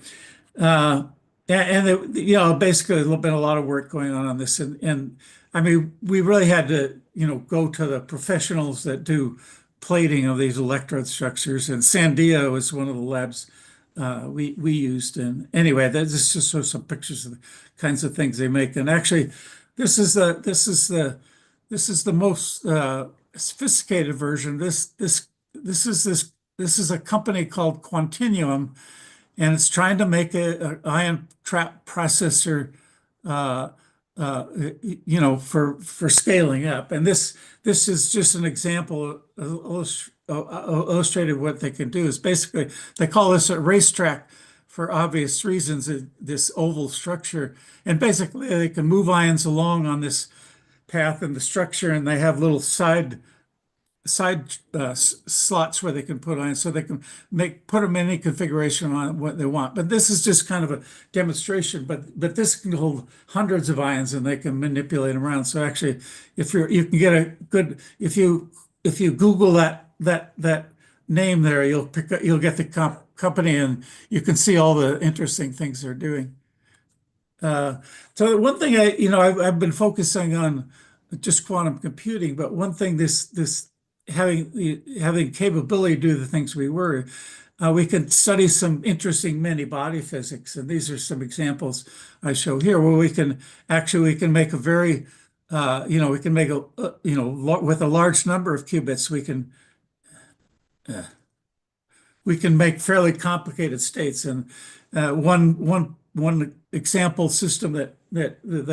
basically there's been a lot of work going on this, and I mean, we really had to go to the professionals that do plating of these electrode structures, and Sandia was one of the labs we used. And anyway, this just shows some pictures of the kinds of things they make. And actually, this is the most sophisticated version. This is a company called Quantinuum, and it's trying to make an ion trap processor, for scaling up. And this is just an example illustrated what they can do. Is basically, they call this a racetrack for obvious reasons, this oval structure. And basically they can move ions along on this path in the structure, and they have little side slots where they can put ions, so they can put them in any configuration on what they want. But this is just kind of a demonstration, but this can hold hundreds of ions, and they can manipulate them around. So actually, if you can get a good, if you Google that name there, you'll get the company, and you can see all the interesting things they're doing. So one thing I've been focusing on just quantum computing, but one thing this having capability to do the things we can study some interesting many body physics, and these are some examples I show here where we can make a very with a large number of qubits we can make fairly complicated states. And one example system that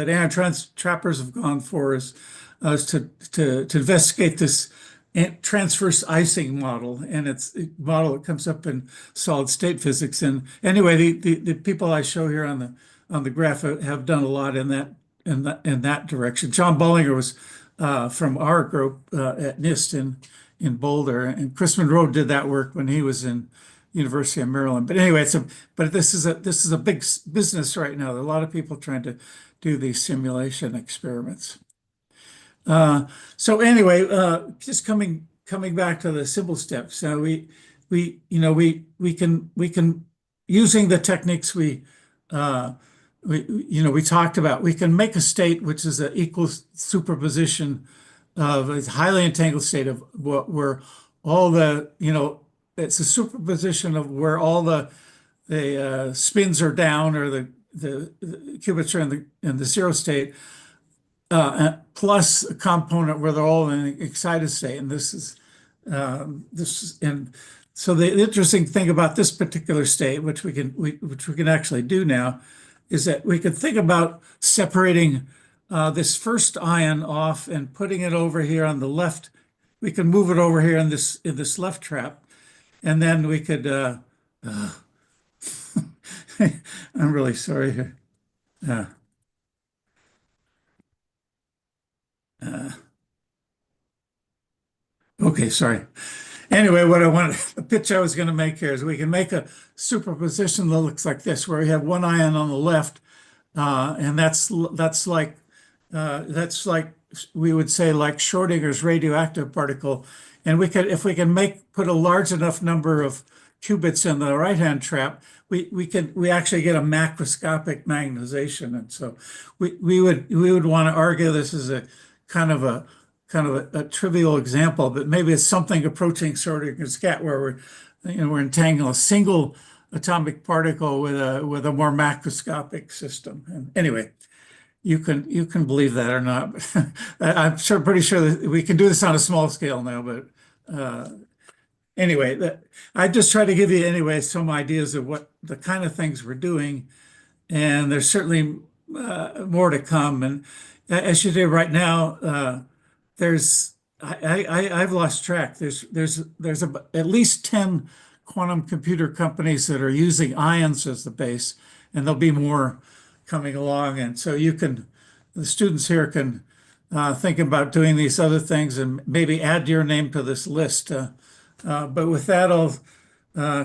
ion trappers have gone for is to investigate this transverse icing model, and it's a model that comes up in solid state physics. And anyway, the people I show here on the graph have done a lot in that direction. John Bollinger was from our group at NIST in Boulder, and Chris Monroe did that work when he was in University of Maryland. But anyway, this is a big business right now. There are a lot of people trying to do these simulation experiments. So anyway, just coming back to the simple steps. So we can using the techniques we talked about, we can make a state which is an equal superposition of a highly entangled state of where all the, it's a superposition of where all the spins are down, or the qubits are in the zero state, plus a component where they're all in an excited state. And and so the interesting thing about this particular state, which we can actually do now, is that we could think about separating this first ion off and putting it over here on the left. We can move it over here in this left trap, and then we could. I'm really sorry here. Okay, sorry. Anyway, the pitch I was going to make here is we can make a superposition that looks like this, where we have one ion on the left, and that's like we would say like Schrodinger's radioactive particle, and if we can put a large enough number of qubits in the right-hand trap, we actually get a macroscopic magnetization, and so we would want to argue this is a kind of a trivial example, but maybe it's something approaching Schrodinger's cat, where we're entangling a single atomic particle with a more macroscopic system. And anyway, you can believe that or not. I'm pretty sure that we can do this on a small scale now, but anyway, I just try to give you anyway some ideas of what the kind of things we're doing, and there's certainly more to come. And as you do right now, I've lost track. There's at least 10 quantum computer companies that are using ions as the base, and there'll be more coming along. And so the students here can think about doing these other things and maybe add your name to this list. But with that, I'll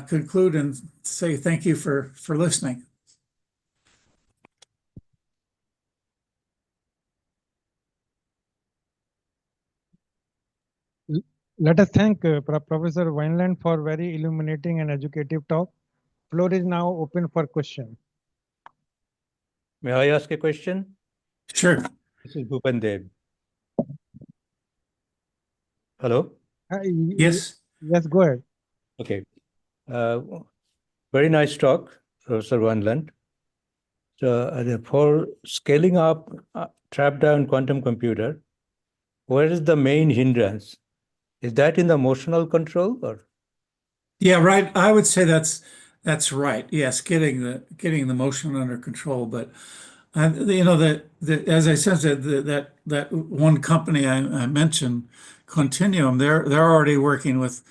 conclude and say thank you for listening. Let us thank Professor Wineland for very illuminating and educative talk. Floor is now open for question. May I ask a question? Sure. This is Bhupan Dev. Hello? Yes. Yes, go ahead. Okay. Very nice talk, Professor Wineland. So for scaling up trapped ion quantum computer, where is the main hindrance? Is that in the motional control, or? Yeah, right. I would say that's right. Yes, getting the motion under control. But as I said, that one company I mentioned, Continuum, they're already working with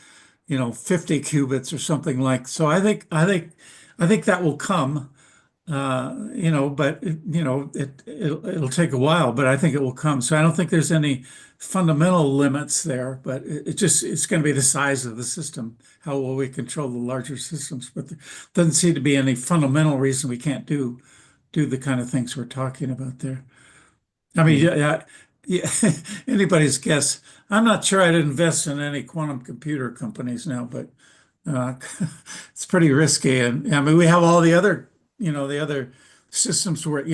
50 qubits or something like. So I think that will come. But it'll take a while, but I think it will come. So I don't think there's any fundamental limits there, but it's going to be the size of the system. How will we control the larger systems? But there doesn't seem to be any fundamental reason we can't do the kind of things we're talking about there. I mean, yeah, anybody's guess. I'm not sure I'd invest in any quantum computer companies now, but it's pretty risky. And I mean, we have all the other systems where,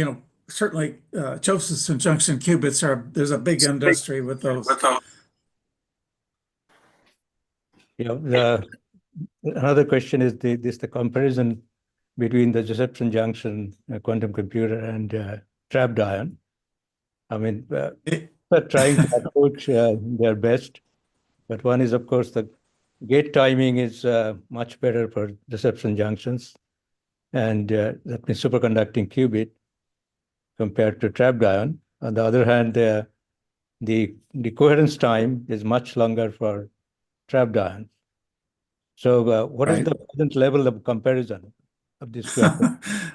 certainly Josephson junction qubits there's a big industry with those. Another question is the comparison between the Josephson junction quantum computer and trapped ion. I mean, they're trying to approach their best, but one is, of course, the gate timing is much better for Josephson junctions, and that means superconducting qubit compared to trapped ion. On the other hand, the coherence time is much longer for trapped ion. So what is the present level of comparison of these two?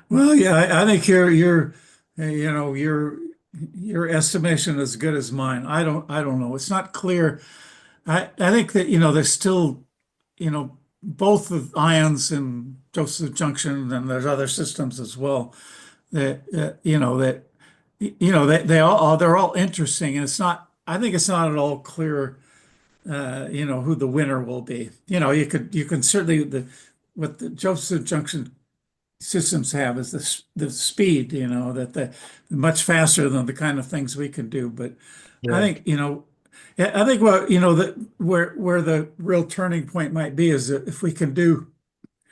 Well, yeah, I think your estimation is as good as mine. I don't know. It's not clear. I think that there's still both the ions in Joseph junction, and there's other systems as well that they're all interesting, and it's not. I think it's not at all clear who the winner will be. You can certainly what the Joseph junction systems have is the speed, that the much faster than the kind of things we can do. But I think Yeah, I think what, where the real turning point might be is that if we can do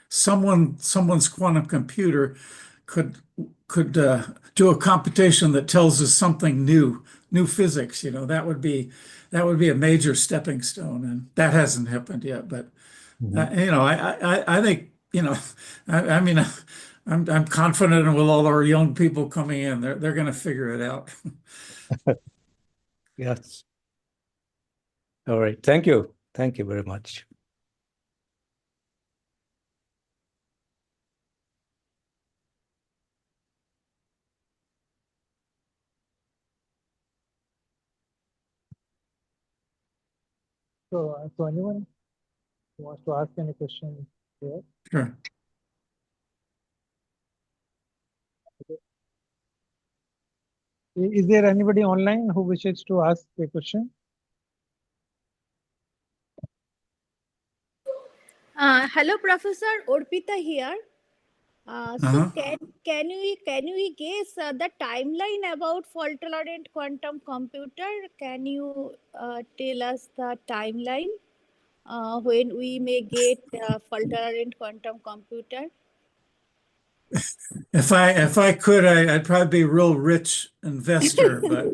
someone's quantum computer could do a computation that tells us something new physics, that would be a major stepping stone, and that hasn't happened yet. But I think, I mean, I'm confident with all our young people coming in, they're going to figure it out. Yes. All right. Thank you. Thank you very much. So anyone who wants to ask any question here? Sure. Is there anybody online who wishes to ask a question? Hello, Professor Orpita here. So can we guess the timeline about fault tolerant quantum computer? Can you tell us the timeline when we may get fault tolerant quantum computer? If I could, I'd probably be a real rich investor, but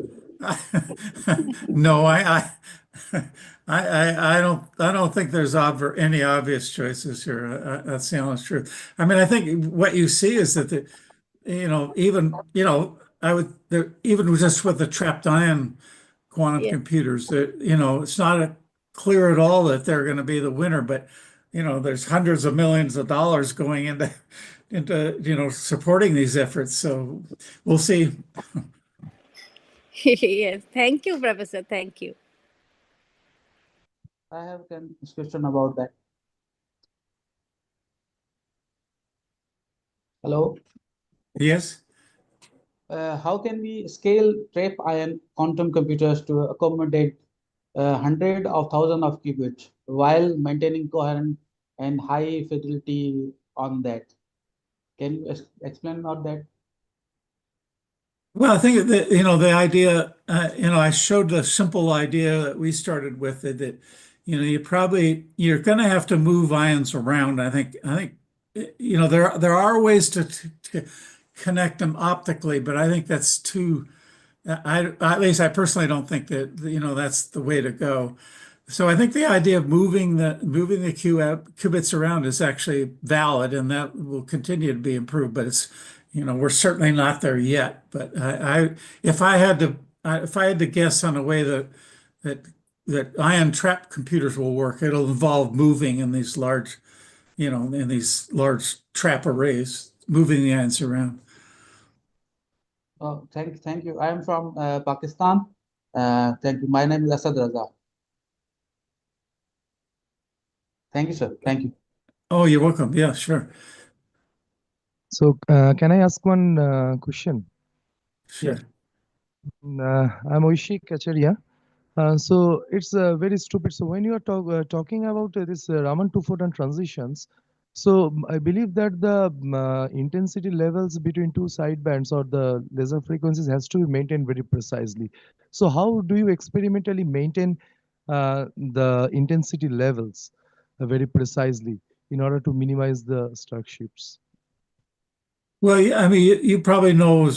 no, I don't think there's any obvious choices here. That's the honest truth. I mean, I think what you see is that even just with the trapped ion quantum Yeah. computers, that it's not clear at all that they're going to be the winner, but there's hundreds of millions of dollars going into supporting these efforts. So we'll see. Yes. Thank you, Professor. Thank you. I have a question about that. Hello. Yes. How can we scale trap ion quantum computers to accommodate hundred of thousands of qubits while maintaining coherent and high fidelity on that? Can you explain about that? Well, I think that, the idea, I showed the simple idea that we started with that, you're going to have to move ions around. I think, there are ways to connect them optically, but I think that's too, at least I personally don't think that, that's the way to go. So I think the idea of moving the qubits around is actually valid, and that will continue to be improved. But we're certainly not there yet. But if I had to guess on a way that ion trap computers will work, it'll involve moving in these large trap arrays, moving the ions around. Oh, thank you. I am from Pakistan. Thank you. My name is Asad Raza. Thank you, sir. Thank you. Oh, you're welcome. Yeah, sure. So, can I ask one question? Sure. I'm Oishik Kacharia. So it's very stupid. So when you are talking about this Raman two-photon transitions, so I believe that the intensity levels between two sidebands or the laser frequencies has to be maintained very precisely. So how do you experimentally maintain the intensity levels very precisely in order to minimize the stark shifts? Well, I mean, you probably know,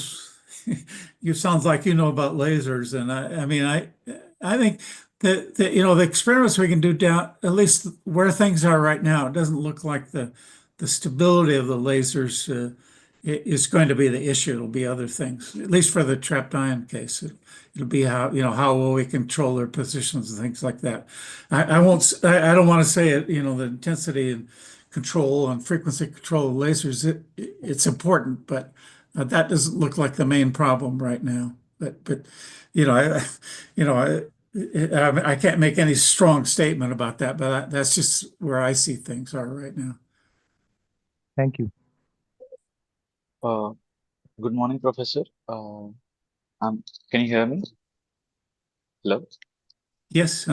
you sounds like you know about lasers, and I mean, I think that the experiments we can do down, at least where things are right now, it doesn't look like the stability of the lasers is going to be the issue. It'll be other things, at least for the trapped ion case. It'll be how will we control their positions and things like that. I don't want to say it, the intensity and control and frequency control of lasers, it's important, but that doesn't look like the main problem right now. But I can't make any strong statement about that, but that's just where I see things are right now. Thank you. Good morning, Professor. Can you hear me? Hello? Yes.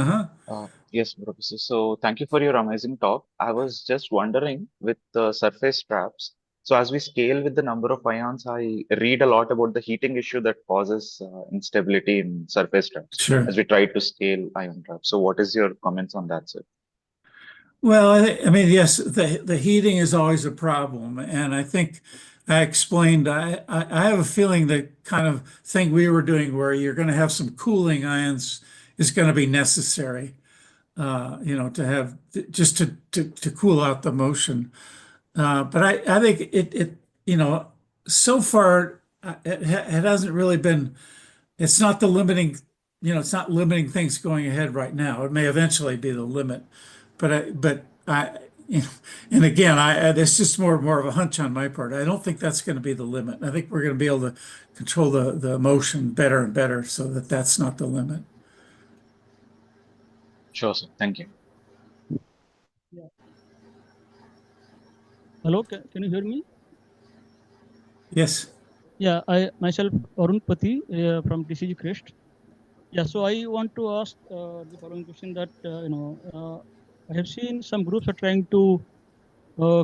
Yes, Professor. So thank you for your amazing talk. I was just wondering with the surface traps, So as we scale with the number of ions, I read a lot about the heating issue that causes instability in surface traps Sure. as we try to scale ion traps. So what is your comments on that, sir? Well, I mean, yes, the heating is always a problem, and I think I explained. I have a feeling the kind of thing we were doing, where you're going to have some cooling ions, is going to be necessary. To have just to cool out the motion. But I think so far it hasn't really been. It's not the limiting. It's not limiting things going ahead right now. It may eventually be the limit, but and again, it's just more of a hunch on my part. I don't think that's going to be the limit. I think we're going to be able to control the motion better and better, so that's not the limit. Sure, sir. Thank you. Yeah. Hello, can you hear me? Yes. Yeah, I myself Arun Pati from TCG Crest. Yeah, so I want to ask the following question that I have seen some groups are trying to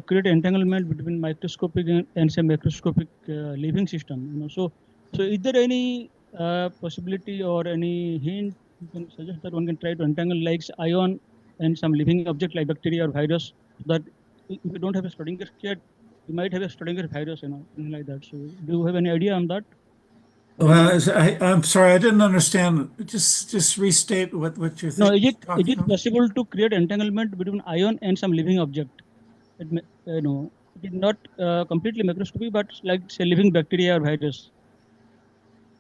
create entanglement between microscopic and say macroscopic living system. So is there any possibility or any hint you can suggest that one can try to entangle like ion and some living object like bacteria or virus, so that if you don't have a Schrodinger cat, you might have a Schrodinger virus, something like that. So do you have any idea on that? Well, I'm sorry, I didn't understand. Just restate what you think. No, is it possible to create entanglement between ion and some living object? It is not completely macroscopic, but like say living bacteria or virus.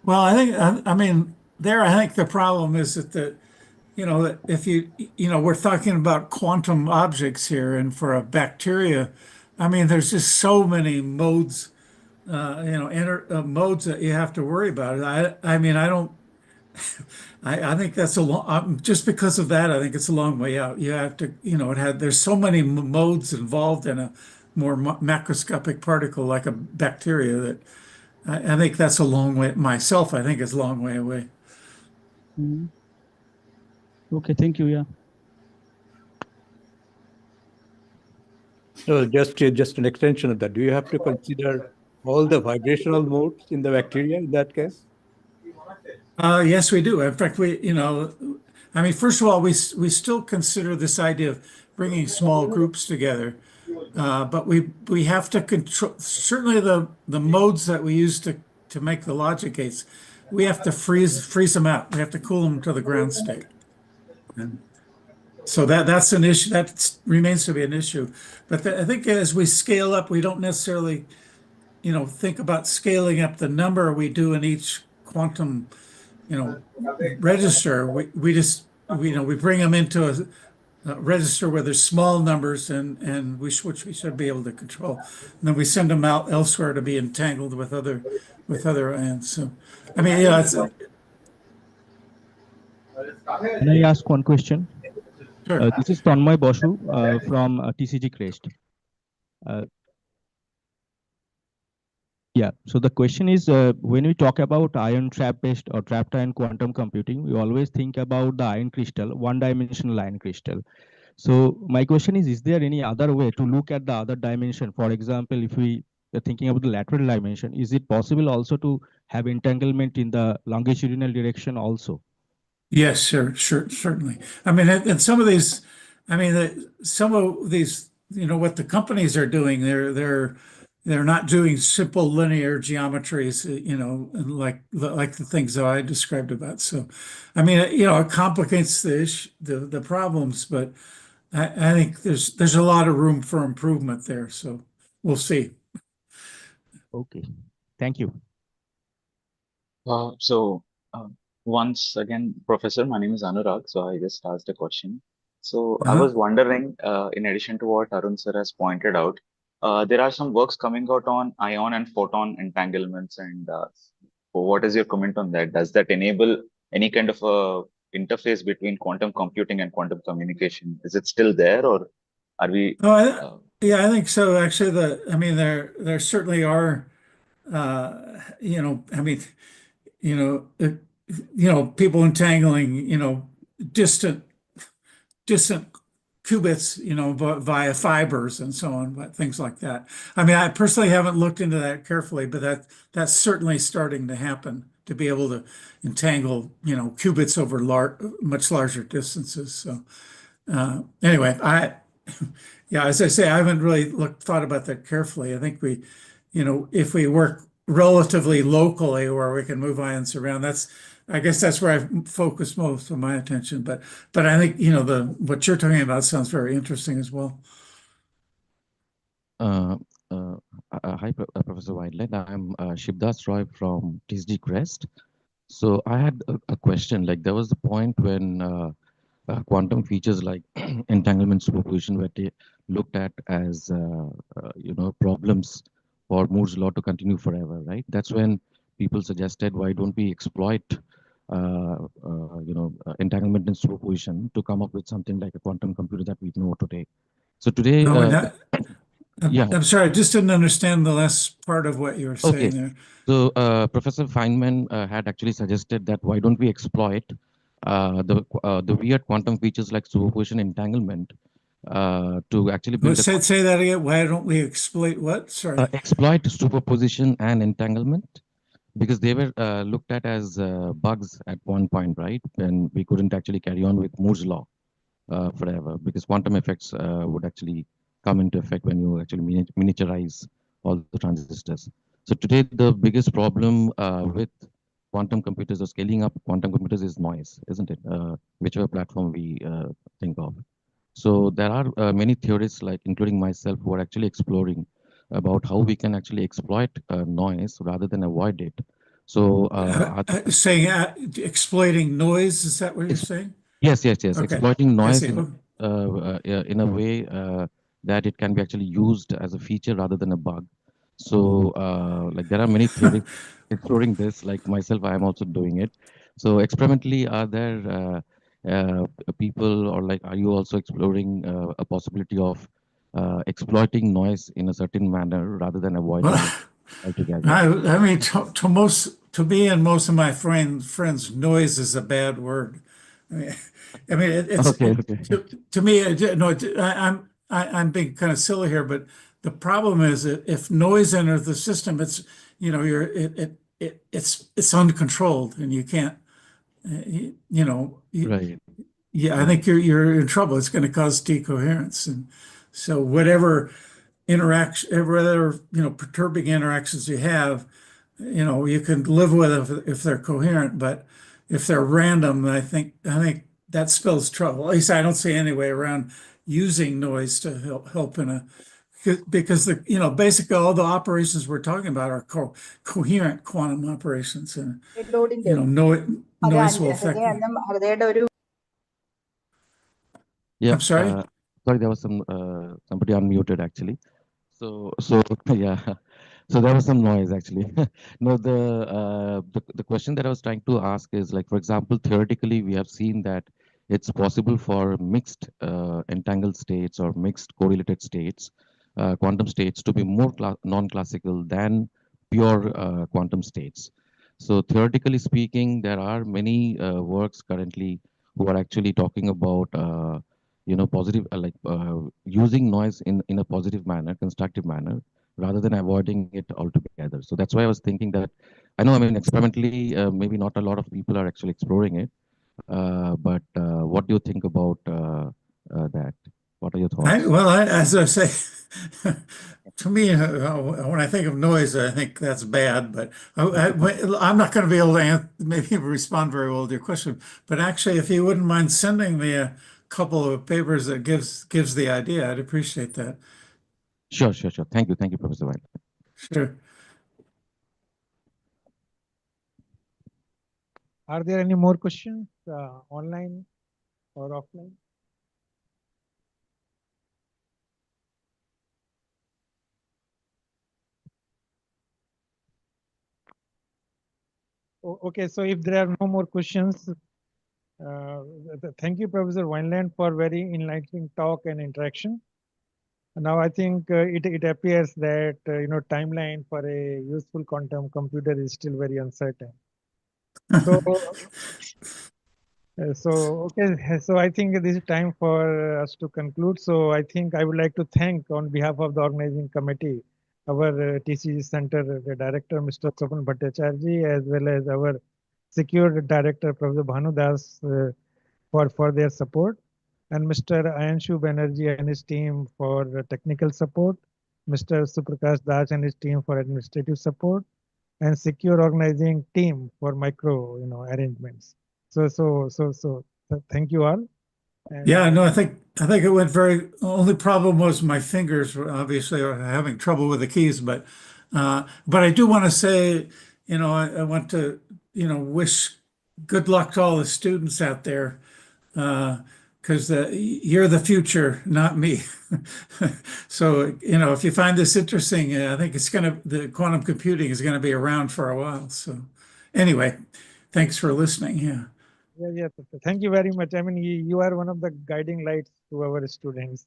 Well, I mean, I think the problem is that if we're talking about quantum objects here, and for a bacteria, I mean, there's just so many modes, modes that you have to worry about. I mean, I think that's a long, just because of that, I think it's a long way out. You have to, there's so many modes involved in a more macroscopic particle like a bacteria that I think that's a long way, I think it's a long way away. Mm. Okay, thank you. Yeah. So just an extension of that. Do you have to consider all the vibrational modes in the bacteria in that case? Yes, we do. In fact, I mean, first of all, we still consider this idea of bringing small groups together, but we have to control certainly the modes that we use to make the logic gates. We have to freeze them out. We have to cool them to the ground state. And so that's an issue. That remains to be an issue. But I think as we scale up, we don't necessarily, think about scaling up the number we do in each quantum, register. We just, we bring them into a register where there's small numbers and which we should be able to control. And then we send them out elsewhere to be entangled with other ions. So, I mean, yeah, Can I ask one question? Sure. This is Tanmay Basu from TCG Crest. Yeah, so the question is, when we talk about ion trap-based or trapped ion quantum computing, we always think about the ion crystal, one-dimensional ion crystal. So my question is there any other way to look at the other dimension? For example, if we are thinking about the lateral dimension, is it possible also to have entanglement in the longitudinal direction also? Yes, sure, certainly. I mean, and some of these, I mean, some of these, what the companies are doing, they're not doing simple linear geometries, and like the things that I described about. So, I mean, it complicates the problems, but I think there's a lot of room for improvement there. So we'll see. Okay, thank you. Once again, Professor, my name is Anurag. So I just asked a question. So I Uh-huh. was wondering, in addition to what Arun sir has pointed out, there are some works coming out on ion and photon entanglements. And what is your comment on that? Does that enable any kind of a interface between quantum computing and quantum communication? Is it still there, or are we? Yeah, I think so. Actually, I mean, there certainly are, I mean, people entangling, distant qubits, you know, via fibers and so on, but things like that. I mean, I personally haven't looked into that carefully, but that's certainly starting to happen, to be able to entangle, you know, qubits over much larger distances. So anyway, yeah, as I say, I haven't really thought about that carefully. I think you know, if we work relatively locally where we can move ions around, I guess that's where I focus most of my attention. But I think, you know, what you're talking about sounds very interesting as well. Hi, Professor Wineland. I'm Shivdas Roy from TSG Crest. So I had a question. Like, there was the point when quantum features like entanglement superposition were looked at as you know, problems for Moore's law to continue forever, right? That's when people suggested, why don't we exploit you know, entanglement and superposition to come up with something like a quantum computer that we know today. So today, yeah. I'm sorry, I just didn't understand the last part of what you were saying there. So Professor Feynman had actually suggested that why don't we exploit the weird quantum features like superposition entanglement to actually build say that again. Why don't we exploit what? Sorry. Exploit superposition and entanglement, because they were looked at as bugs at one point, right? When we couldn't actually carry on with Moore's law forever, because quantum effects would actually come into effect when you actually miniaturize all the transistors. So today, the biggest problem with quantum computers or scaling up quantum computers is noise, isn't it? Whichever platform we think of. So there are many theorists, like including myself, who are actually exploring about how we can actually exploit noise rather than avoid it. So saying exploiting noise, is that what you're saying? Yes. Okay. Exploiting noise in a way that it can be actually used as a feature rather than a bug. So like there are many theories exploring this, like myself, I am also doing it. So experimentally, are there people, or like, are you also exploring a possibility of exploiting noise in a certain manner rather than avoiding it altogether? I mean, to me and most of my friends, noise is a bad word. I mean, it's to me. No, I'm being kind of silly here, but the problem is that if noise enters the system, it's, you know, it's uncontrolled, and you can't, you know, right. Yeah, I think you're in trouble. It's going to cause decoherence, and so whatever whatever, you know, perturbing interactions you have, you know, you can live with it if they're coherent, but if they're random, I think that spells trouble. At least I don't see any way around using noise to help in because you know, basically all the operations we're talking about are coherent quantum operations, and you know, noise will affect them. Yeah. I'm sorry. Sorry, there was somebody unmuted actually. So yeah. So there was some noise actually. No, the question that I was trying to ask is, like, for example, theoretically, we have seen that it's possible for mixed entangled states or mixed correlated states, quantum states, to be more non-classical than pure quantum states. So theoretically speaking, there are many works currently who are actually talking about you know, positive, using noise in a positive manner, constructive manner, rather than avoiding it altogether. So that's why I was thinking that, I know, I mean, experimentally, maybe not a lot of people are actually exploring it, but what do you think about that? What are your thoughts? As I say, to me, when I think of noise, I think that's bad, but I'm not going to be able to maybe respond very well to your question. But actually, if you wouldn't mind sending me a couple of papers that gives the idea, I'd appreciate that. Sure. Thank you, Professor White. Sure. Are there any more questions online or offline? Okay, so if there are no more questions, thank you, Professor Wineland, for very enlightening talk and interaction. Now I think it appears that you know, timeline for a useful quantum computer is still very uncertain. So So I think this is time for us to conclude. So I think I would like to thank on behalf of the organizing committee, our TCG Center Director, Mr. Sopan Bhattacharya, as well as our Secure Director, Professor Bhanu Das, for their support, and Mr. Ayanshu Banerjee and his team for technical support, Mr. Suprakash Das and his team for administrative support, and Secure Organizing team for micro arrangements. So thank you all. And Yeah, no, I think it went very. Only problem was my fingers were obviously are having trouble with the keys, but I do want to say, I want to, wish good luck to all the students out there, because you're the future, not me. So, if you find this interesting, I think the quantum computing is gonna be around for a while. So, anyway, thanks for listening. Yeah. Yeah. Thank you very much. I mean, you are one of the guiding lights to our students,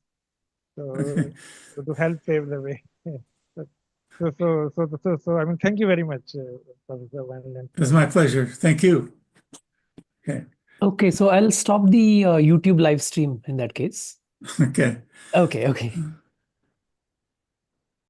so to help pave the way. So I mean, thank you very much, Professor Wineland. It was my pleasure. Thank you. Okay. Okay, so I'll stop the YouTube live stream in that case. Okay. Okay.